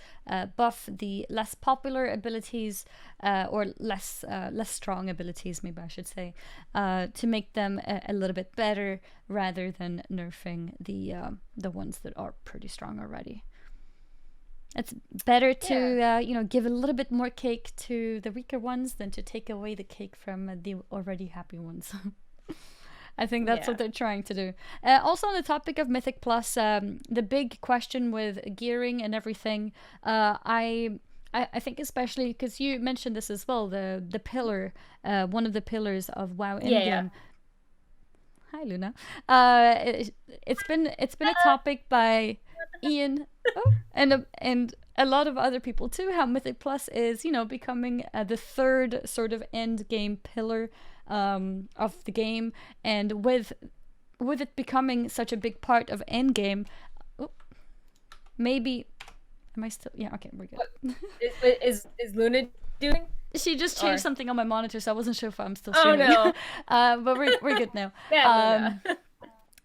buff the less popular abilities, or less strong abilities, maybe I should say, to make them a little bit better, rather than nerfing the ones that are pretty strong already. It's better to give a little bit more cake to the weaker ones than to take away the cake from the already happy ones. I think that's what they're trying to do. Also, on the topic of Mythic Plus, the big question with gearing and everything, I think especially because you mentioned this as well, the pillar, one of the pillars of WoW Endgame. Hi, Luna. It's been a topic by Ian, and a lot of other people too. How Mythic Plus is, becoming the third sort of end game pillar of the game, and with it becoming such a big part of end game, maybe. Am I still? Yeah. Okay, we're good. Is Luna doing? She just changed something on my monitor, so I wasn't sure if I'm still streaming. Oh no! But we're good now.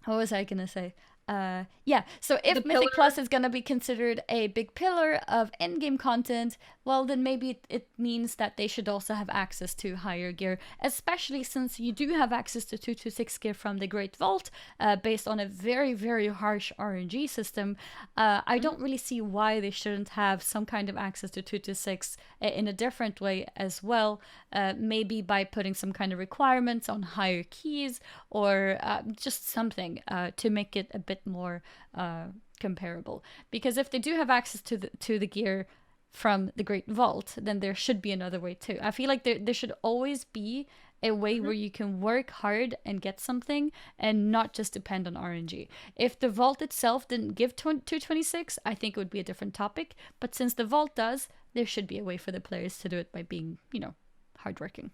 What was I gonna say? So if Mythic Plus is gonna be considered a big pillar of endgame content, well, then maybe it means that they should also have access to higher gear, especially since you do have access to 226 gear from the Great Vault, based on a very, very harsh RNG system. I don't really see why they shouldn't have some kind of access to 226 in a different way as well, maybe by putting some kind of requirements on higher keys, or just something to make it a bit more comparable. Because if they do have access to the gear from the Great Vault, then there should be another way too. I feel like there should always be a way where you can work hard and get something and not just depend on RNG. If the Vault itself didn't give 226, I think it would be a different topic. But since the Vault does, there should be a way for the players to do it by being, hardworking.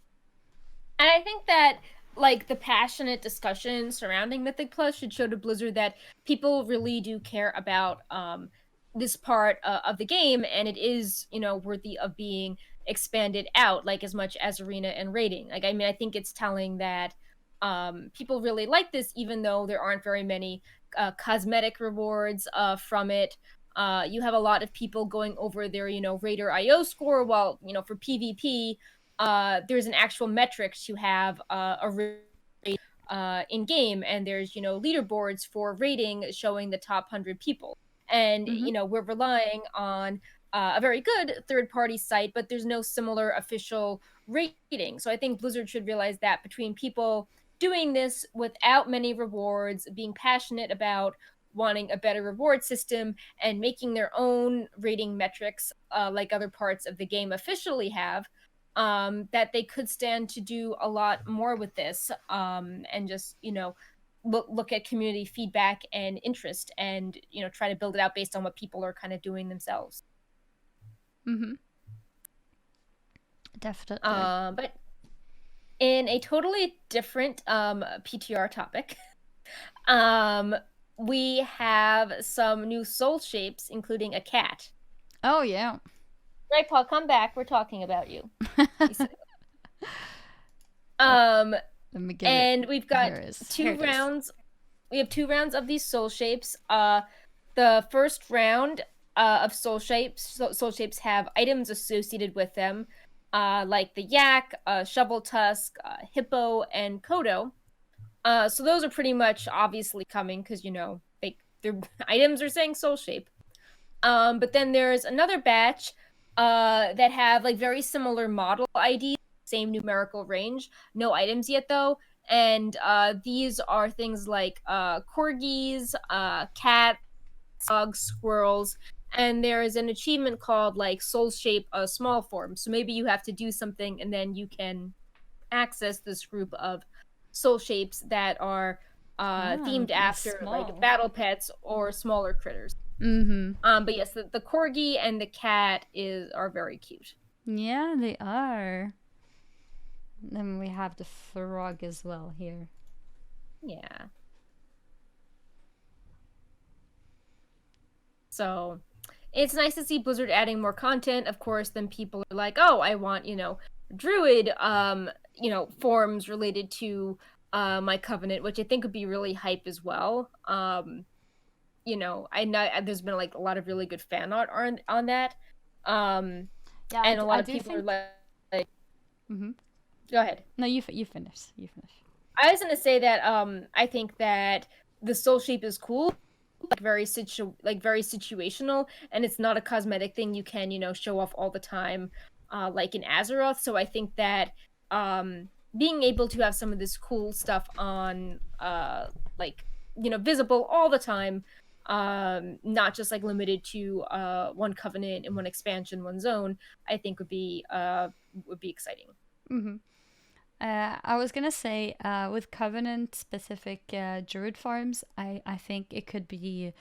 And I think that, like, the passionate discussion surrounding Mythic Plus should show to Blizzard that people really do care about this part of the game, and it is, worthy of being expanded out, like, as much as arena and raiding. Like, I mean, I think it's telling that people really like this, even though there aren't very many cosmetic rewards from it. You have a lot of people going over their, Raider IO score, while, for PvP, there's an actual metric to have a raid in game, and there's leaderboards for rating showing the top 100 people. And, Mm-hmm. we're relying on a very good third-party site, but there's no similar official rating. So I think Blizzard should realize that between people doing this without many rewards, being passionate about wanting a better reward system, and making their own rating metrics, like other parts of the game officially have, that they could stand to do a lot more with this, and just, look at community feedback and interest, and try to build it out based on what people are kind of doing themselves. Mm-hmm. Definitely. But in a totally different PTR topic, we have some new soul shapes, including a cat. Oh yeah. Right, Paul, come back. We're talking about you. Let me get and it. we've got two rounds. We have 2 rounds of these soul shapes. The first round of soul shapes have items associated with them, like the yak, shovel tusk, hippo, and kodo. So those are pretty much obviously coming because their items are saying soul shape. But then there's another batch that have like very similar model IDs, same numerical range, no items yet though. And these are things like corgis, cats, dogs, squirrels, and there is an achievement called like soul shape small form. So maybe you have to do something and then you can access this group of soul shapes that are themed after like battle pets or smaller critters. Mm-hmm. But yes, the corgi and the cat are very cute. Yeah, they are. Then we have the frog as well here. Yeah. So it's nice to see Blizzard adding more content. Of course, then people are like, oh, I want, druid, forms related to my covenant, which I think would be really hype as well. I know there's been like a lot of really good fan art on that. Yeah, and a lot of people are like mm-hmm. Go ahead. No, you finish. You finish. I was gonna say that I think that the soul shape is cool, like very situational, and it's not a cosmetic thing you can show off all the time, like in Azeroth. So I think that being able to have some of this cool stuff on visible all the time, not just like limited to one covenant and one expansion, one zone, I think would be exciting. Mm-hmm. I was gonna say with covenant specific druid farms, I think it could be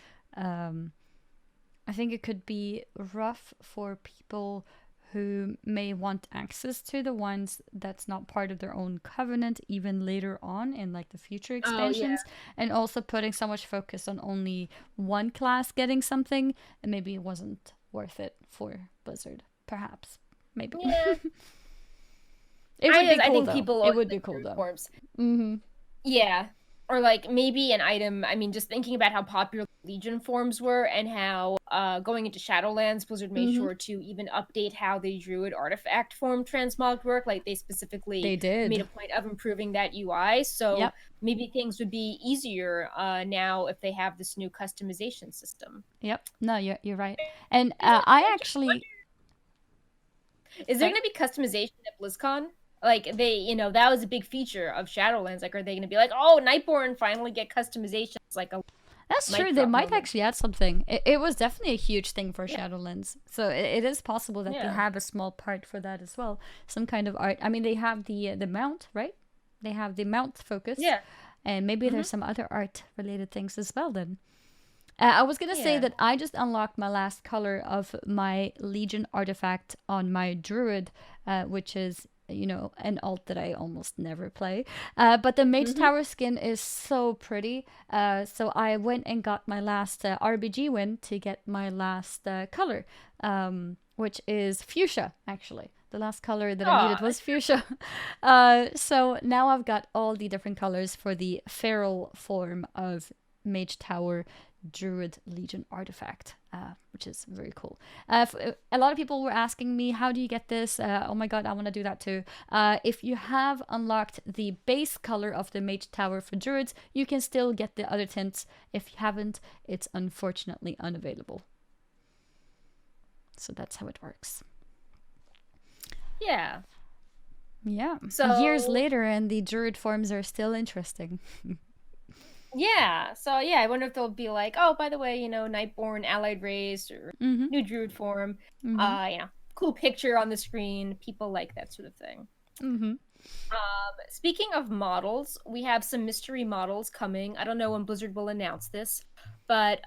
rough for people who may want access to the ones that's not part of their own covenant even later on in like the future expansions. Oh, yeah. And also putting so much focus on only one class getting something, and maybe it wasn't worth it for Blizzard, perhaps. Maybe. Yeah. It would be cool, I think though. People it would be cool though. Mm-hmm. Yeah. Or like maybe an item. I mean, just thinking about how popular Legion forms were and how going into Shadowlands, Blizzard made sure to even update how the Druid artifact form transmog work. Like they specifically made a point of improving that UI. So maybe things would be easier now if they have this new customization system. Yep. No, you're right. And I actually. Is there going to be customization at BlizzCon? Like they, that was a big feature of Shadowlands. Like, are they going to be like, oh, Nightborn finally get customizations? Like that's true. They might actually add something. It was definitely a huge thing for Shadowlands. So it is possible that they have a small part for that as well. Some kind of art. I mean, they have the mount, right? They have the mount focus. Yeah. And maybe there's some other art related things as well then. I was going to say that I just unlocked my last color of my Legion artifact on my Druid, which is, an alt that I almost never play. But the Mage Tower skin is so pretty. So I went and got my last RBG win to get my last color, which is fuchsia, actually. The last color that I needed was fuchsia. So now I've got all the different colors for the feral form of Mage Tower Druid Legion artifact. which is very cool. A lot of people were asking me, how do you get this? Oh my god, I want to do that too. If you have unlocked the base color of the Mage Tower for Druids, you can still get the other tints. If you haven't, it's unfortunately unavailable. So that's how it works. Yeah. Yeah. So years later, and the Druid forms are still interesting. Yeah, so yeah, I wonder if they'll be like, oh, by the way, Nightborn, Allied Race, or new Druid form. Cool picture on the screen. People like that sort of thing. Speaking of models, we have some mystery models coming. I don't know when Blizzard will announce this, but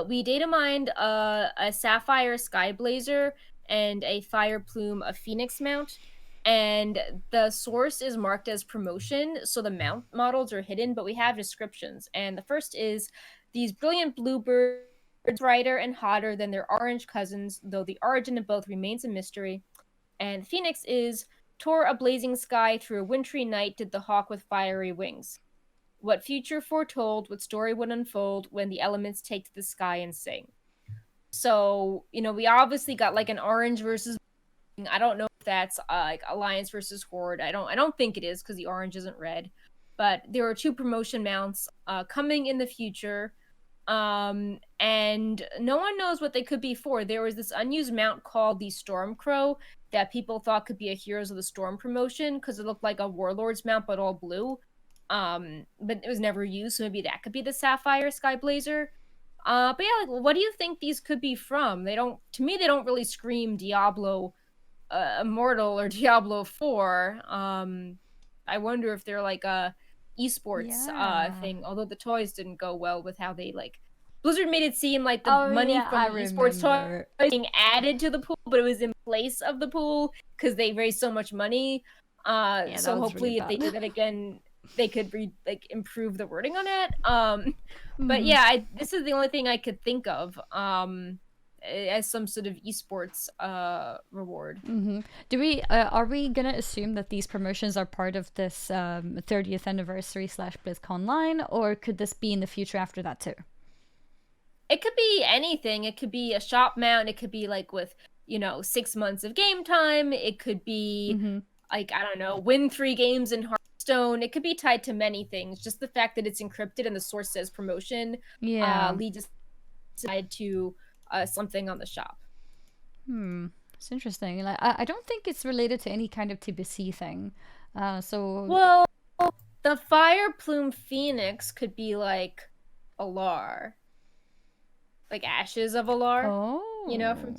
we data mined a Sapphire Skyblazer and a Fire Plume, a Phoenix mount. And the source is marked as promotion, so the mount models are hidden, but we have descriptions. And the first is, these brilliant bluebirds, brighter and hotter than their orange cousins, though the origin of both remains a mystery. And Phoenix is, tore a blazing sky through a wintry night did the hawk with fiery wings. What future foretold, what story would unfold when the elements take to the sky and sing. So, we obviously got like an orange versus, I don't know if that's like Alliance versus Horde. I don't think it is, because the orange isn't red. But there are 2 promotion mounts coming in the future. And no one knows what they could be for. There was this unused mount called the Stormcrow that people thought could be a Heroes of the Storm promotion, because it looked like a Warlord's mount but all blue. But it was never used, so maybe that could be the Sapphire Skyblazer. But yeah, like, what do you think these could be from? To me, they don't really scream Diablo Immortal or Diablo 4. I wonder if they're like a esports thing, although the toys didn't go well with how they Blizzard made it seem like the money from the esports toys being added to the pool, but it was in place of the pool because they raised so much money. So hopefully, if they do that again, they could improve the wording on it. But yeah, this is the only thing I could think of as some sort of esports reward. Do we are we gonna assume that these promotions are part of this 30th anniversary / BlizzConline, or could this be in the future after that too? It could be anything. It could be a shop mount. It could be with 6 months of game time. It could be I don't know, win 3 games in Hearthstone. It could be tied to many things. Just the fact that it's encrypted and the source says promotion leads us tied to something on the shop. It's interesting. I don't think it's related to any kind of TBC thing. Well, the Fire Plume Phoenix could be like Alar. Like Ashes of Alar. Oh. From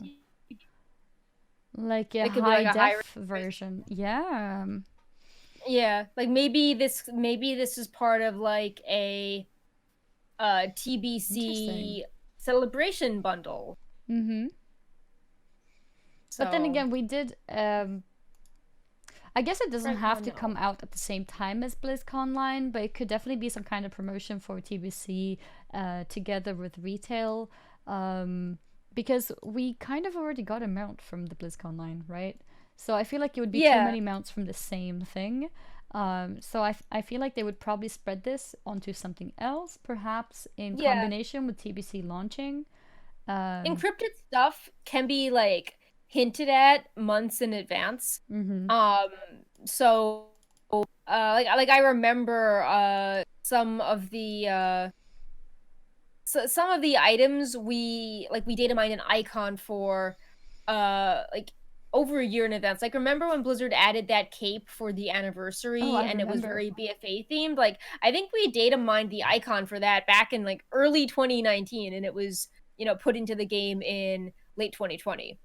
like a high def version. Yeah. Yeah, maybe this is part of a TBC celebration bundle. But then again, we did I guess it doesn't have to come out at the same time as BlizzConline, but it could definitely be some kind of promotion for TBC together with retail, because we kind of already got a mount from the BlizzConline, right? So I feel like it would be too many mounts from the same thing. So I feel like they would probably spread this onto something else, perhaps in combination with TBC launching. Encrypted stuff can be hinted at months in advance. So I remember some of the items we data mined an icon for over a year in advance. Remember when Blizzard added that cape for the anniversary and it was very BFA themed? I think we data mined the icon for that back in early 2019, and it was put into the game in late 2020.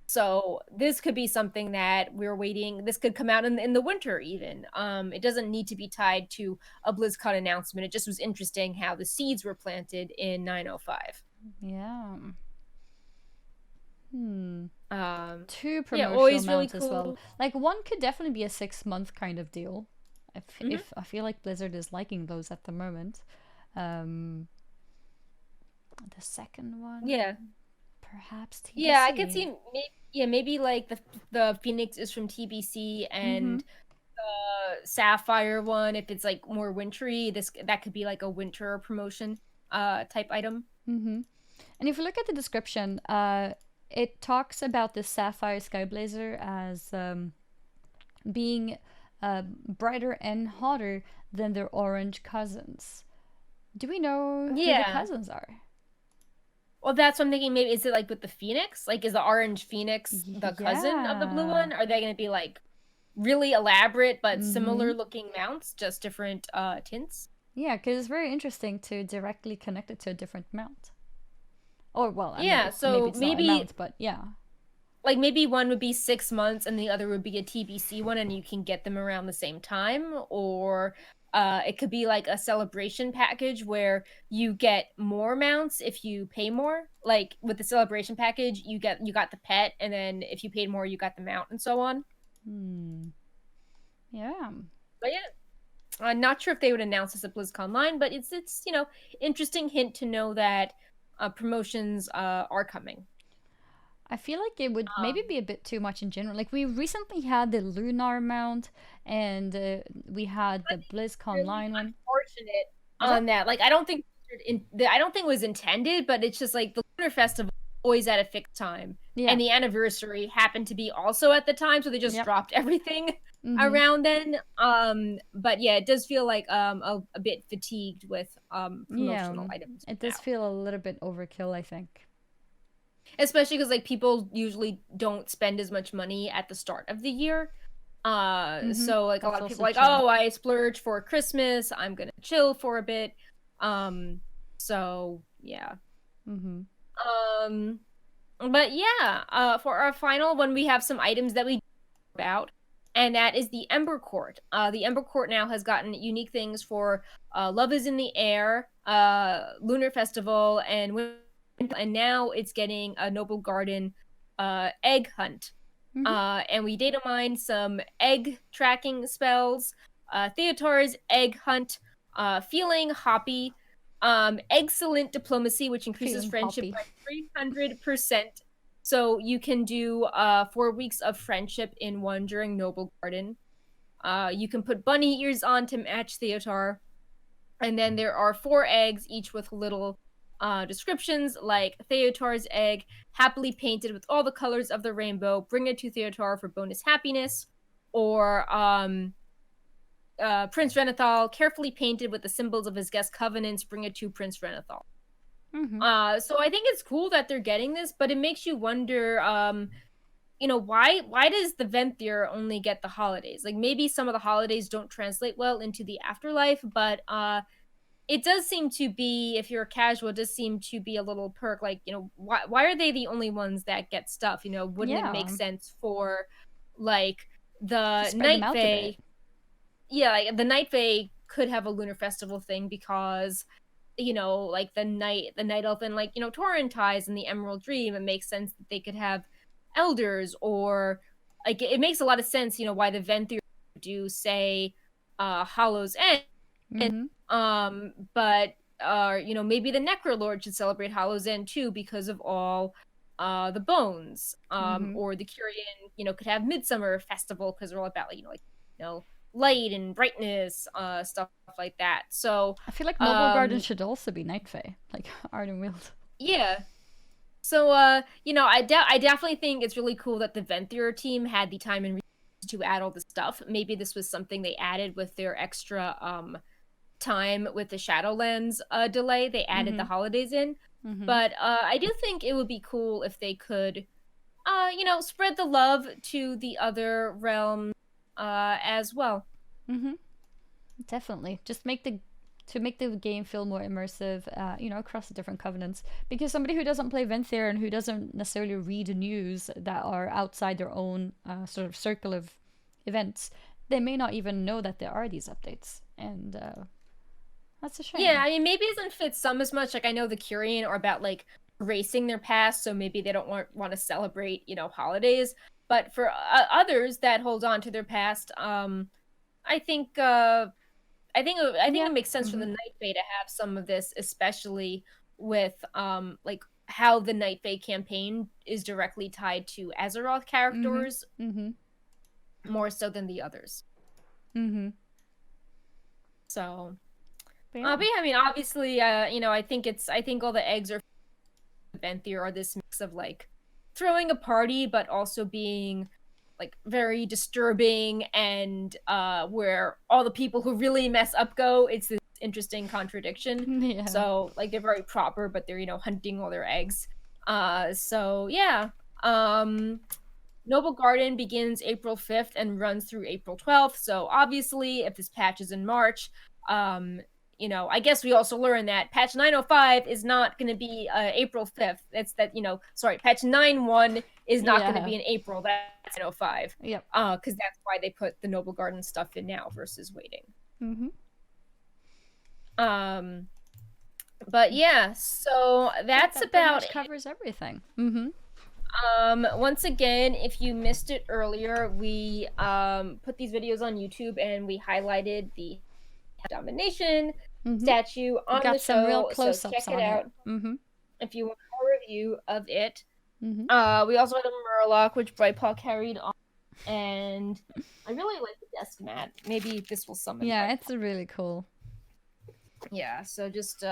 So this could be something that we're waiting. This could come out in the winter even. It doesn't need to be tied to a BlizzCon announcement. It just was interesting how the seeds were planted in 905. Yeah. 2 promotional always mounts really as well. One could definitely be a 6-month kind of deal. If I feel like Blizzard is liking those at the moment. The second one, perhaps TBC. Yeah, I could see. Maybe the Phoenix is from TBC, and the Sapphire one, if it's more wintry, that could be a winter promotion type item. And if you look at the description, it talks about the Sapphire Skyblazer as being brighter and hotter than their orange cousins. Do we know who the Yeah. cousins are? Well, that's what I'm thinking. Maybe is it like with the Phoenix? Like, is the orange Phoenix the cousin of the blue Yeah. one? Are they going to be like really elaborate but Mm-hmm. similar looking mounts, just different tints? Yeah, because it's very interesting to directly connect it to a different mount. Or, well, I mean, Yeah, maybe so it's not a maybe mount, but yeah. like maybe one would be 6 months and the other would be a TBC one, and you can get them around the same time, or it could be like a celebration package where you get more mounts if you pay more. Like with the celebration package, you got the pet, and then if you paid more, you got the mount, and so on. Hmm. Yeah. But yeah, I'm not sure if they would announce this at BlizzConline, but it's interesting hint to know that promotions are coming. I feel like it would maybe Um, be a bit too much in general. Like we recently had the Lunar mount, and we had the BlizzCon Really line one. unfortunate Was that? on that. Like, I don't think I don't think it was intended, but it's just like the Lunar Festival always at a fixed time, Yeah. and the anniversary happened to be also at the time, so they just Yep. dropped everything Mm-hmm. around then. But yeah, it does feel like a bit fatigued with Yeah. promotional items It does now, feel a little bit overkill, I think. especially because like people usually don't spend as much money at the start of the year. Mm-hmm. So like a That's lot of people also are like, true. oh, I splurge for Christmas, I'm gonna chill for a bit. Um, so yeah. Mm-hmm. Um, but yeah, for our final one, we have some items that we about, and that is the Ember Court. The Ember Court now has gotten unique things for Love is in the Air, Lunar Festival, and now it's getting a Noble Garden egg hunt. Mm-hmm. And we data mined some egg tracking spells, Theotar's egg hunt, feeling hoppy, excellent diplomacy, which increases Feeling friendship hoppy. by 300%. So you can do 4 weeks of friendship in one during Noble Garden. You can put bunny ears on to match Theotar. And then there are 4 eggs, each with little descriptions like Theotar's egg, happily painted with all the colors of the rainbow, bring it to Theotar for bonus happiness. Or Prince Renethal, carefully painted with the symbols of his guest covenants, bring it to Prince Renethal. Mm-hmm. So I think it's cool that they're getting this, but it makes you wonder, why does the Venthyr only get the holidays? Like maybe some of the holidays don't translate well into the afterlife, but it does seem to be, if you're a casual, it does seem to be a little perk. Like, why are they the only ones that get stuff? Wouldn't it make Yeah. sense for like To the spread them Night out a bit. Fae? Yeah, like the Night Fae could have a lunar festival thing because like the night elf and like Tauren ties and the Emerald Dream. It makes sense that they could have elders, or like it makes a lot of sense. Why the Venthyr do say Hollow's End. Mm-hmm. But maybe the Necrolord should celebrate Hollow's End too because of all the bones. Mm-hmm. Or the Curian, could have Midsummer Festival because they're all about light and brightness, stuff like that. So I feel like Noble Garden should also be Night Fae, like Ardenweald. yeah. So I definitely think it's really cool that the Venthyr team had the time and resources to add all the stuff. Maybe this was something they added with their extra time with the Shadowlands delay. They added the Mm-hmm. holidays in. Mm-hmm. But I do think it would be cool if they could spread the love to the other realms as well. Mm-hmm. Definitely. Just make the game feel more immersive, across the different covenants. Because somebody who doesn't play Venthyr and who doesn't necessarily read news that are outside their own sort of circle of events, they may not even know that there are these updates, and that's a Yeah, shame. I mean, maybe it doesn't fit some as much. Like, I know the Curian are about like erasing their past, so maybe they don't want to celebrate, holidays. But for others that hold on to their past, I think I think Yeah. it makes sense for Mm-hmm. the Night Fae to have some of this, especially with like how the Night Fae campaign is directly tied to Azeroth Mm-hmm. characters Mm-hmm. more so than the others. Mm-hmm. So, But yeah. but yeah, I mean, obviously, I think all the eggs are Venthyr are this mix of like throwing a party, but also being like very disturbing, and where all the people who really mess up go. It's this interesting contradiction. Yeah. So like they're very proper, but they're hunting all their eggs. So yeah. Noble Garden begins April 5th and runs through April 12th. So obviously, if this patch is in March, I guess we also learned that patch 905 is not going to be April 5th. It's that, patch 9.1 is not going to be in April. That's 905. Yep. Because that's why they put the Noble Garden stuff in now versus waiting. Mm-hmm. But yeah, so that's that about it. Covers everything. Mm-hmm. Once again, if you missed it earlier, we put these videos on YouTube and we highlighted the Domination statue on the show. Got some real close-ups so check it out if you want a review of it. We also had a Murloc, which Brightpaw carried on, and I really like the desk mat. Maybe this will summon. Yeah, it's really cool. Yeah, so just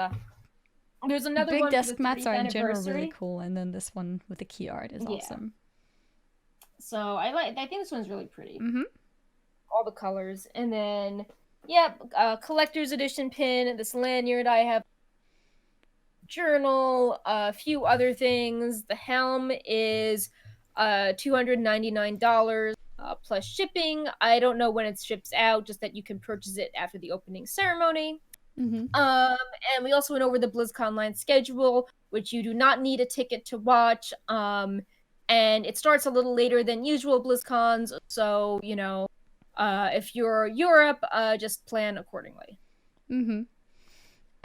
there's another big one. Desk mats are in general really cool, and then this one with the key art is awesome. So I think this one's really pretty. All the colors, and then collector's edition pin. This lanyard I have. Journal, a few other things. The helm is $299 plus shipping. I don't know when it ships out, just that you can purchase it after the opening ceremony. And we also went over the BlizzConline schedule, which you do not need a ticket to watch. And it starts a little later than usual BlizzCons, so if you're Europe, just plan accordingly.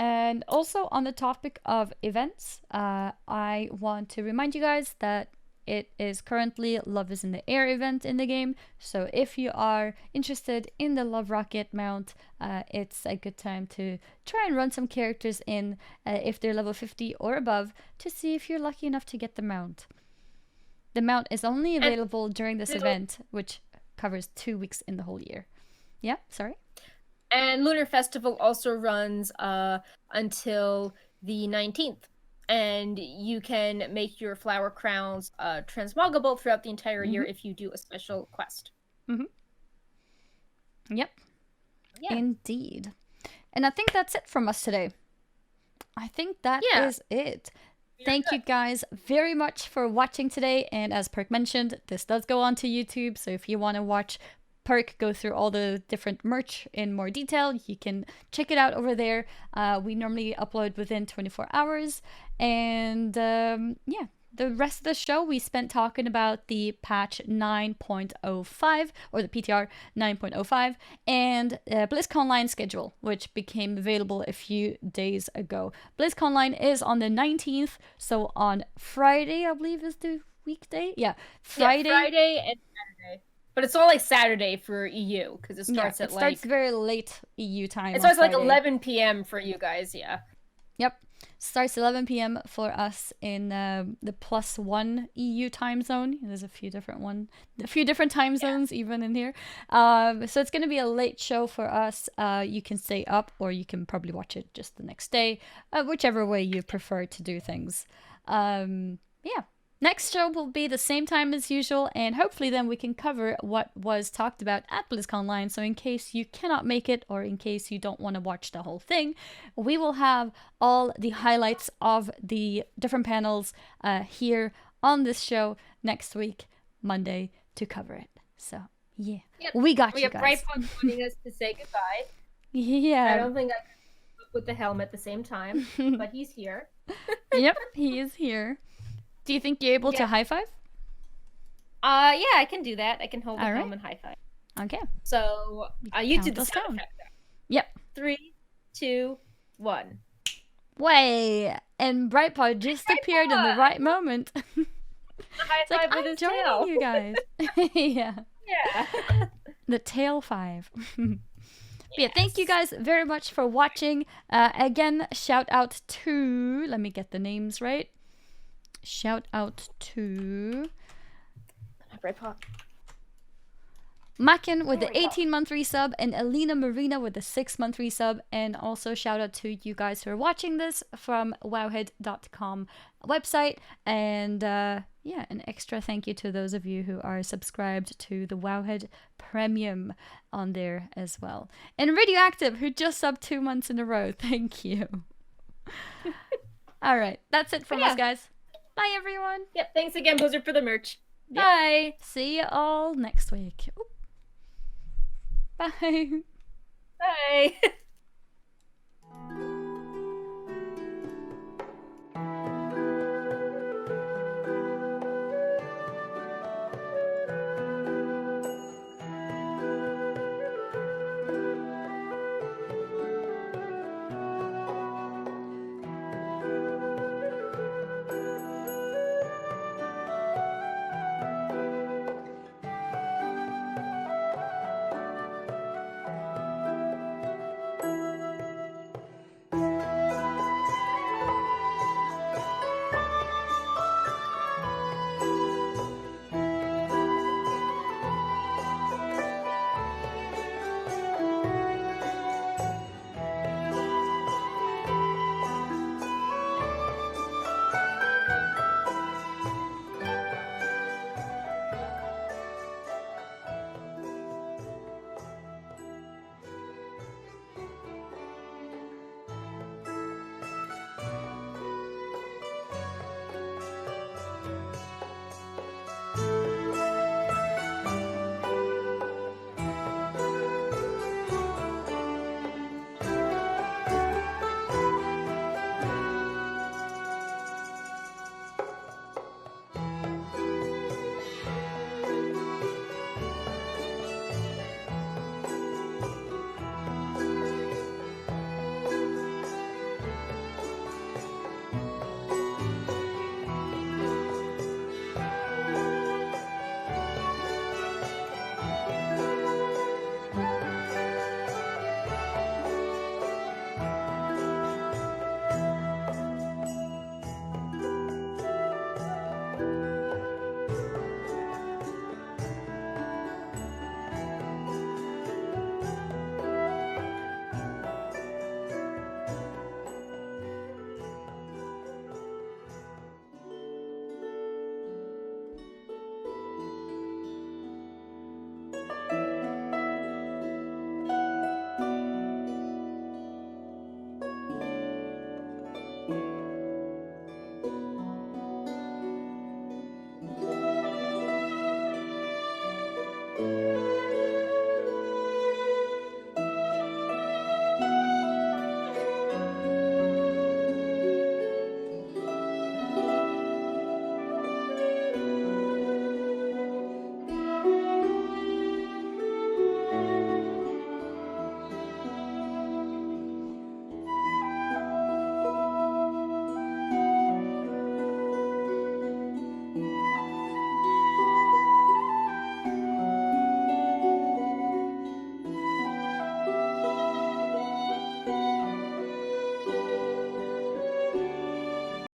And also on the topic of events, I want to remind you guys that it is currently Love is in the Air event in the game. So if you are interested in the Love Rocket mount, it's a good time to try and run some characters in if they're level 50 or above to see if you're lucky enough to get the mount. The mount is only available during this event, which covers 2 weeks in the whole year. Yeah, sorry? And Lunar Festival also runs until the 19th. And you can make your flower crowns transmogable throughout the entire year if you do a special quest. Yep. Yeah. Indeed. And I think that's it from us today. I think that is it. Thank you guys very much for watching today. And as Perk mentioned, this does go on to YouTube. So if you want to watch Perk go through all the different merch in more detail, you can check it out over there. We normally upload within 24 hours. And the rest of the show we spent talking about the patch 9.05 or the PTR 9.05 and BlizzConline schedule, which became available a few days ago. BlizzConline is on the 19th, so on Friday, I believe is the weekday. Yeah, Friday. Yeah, Friday and Saturday. But it's all like Saturday for EU because it starts it starts very late EU time. It starts like 11 p.m. for you guys, yeah. Yep. Starts 11 p.m. for us in the +1 EU time zone. There's a few different time zones even in here. So it's going to be a late show for us. You can stay up or you can probably watch it just the next day, whichever way you prefer to do things. Next show will be the same time as usual, and hopefully then we can cover what was talked about at BlizzConline. So in case you cannot make it, or in case you don't want to watch the whole thing, we will have all the highlights of the different panels here on this show next week, Monday, to cover it. So, yeah. Yep. We got you guys. We have Brightpaw joining us to say goodbye. Yeah. I don't think I can with the helm at the same time, but he's here. Yep, he is here. Do you think you're able to high five? Yeah, I can do that. I can hold the helm and high five. Okay. So, you do the sound effect. Yep. 3, 2, 1. Way! And Brightpaw just appeared in the right moment. High five with his tail. You guys. Yeah. Yeah. The tail 5. Yeah, thank you guys very much for watching. Again, shout out to... Let me get the names right. Shout out to Macken with Oh the my God. 18-month resub, and Elena Marina with the 6-month resub. And also shout out to you guys who are watching this from wowhead.com website. And yeah, an extra thank you to those of you who are subscribed to the Wowhead Premium on there as well. And Radioactive, who just subbed 2 months in a row. Thank you. All right, that's it from us, guys. Bye, everyone. Yep, thanks again, Blizzard, for the merch. Yep. Bye. See you all next week. Oop. Bye. Bye.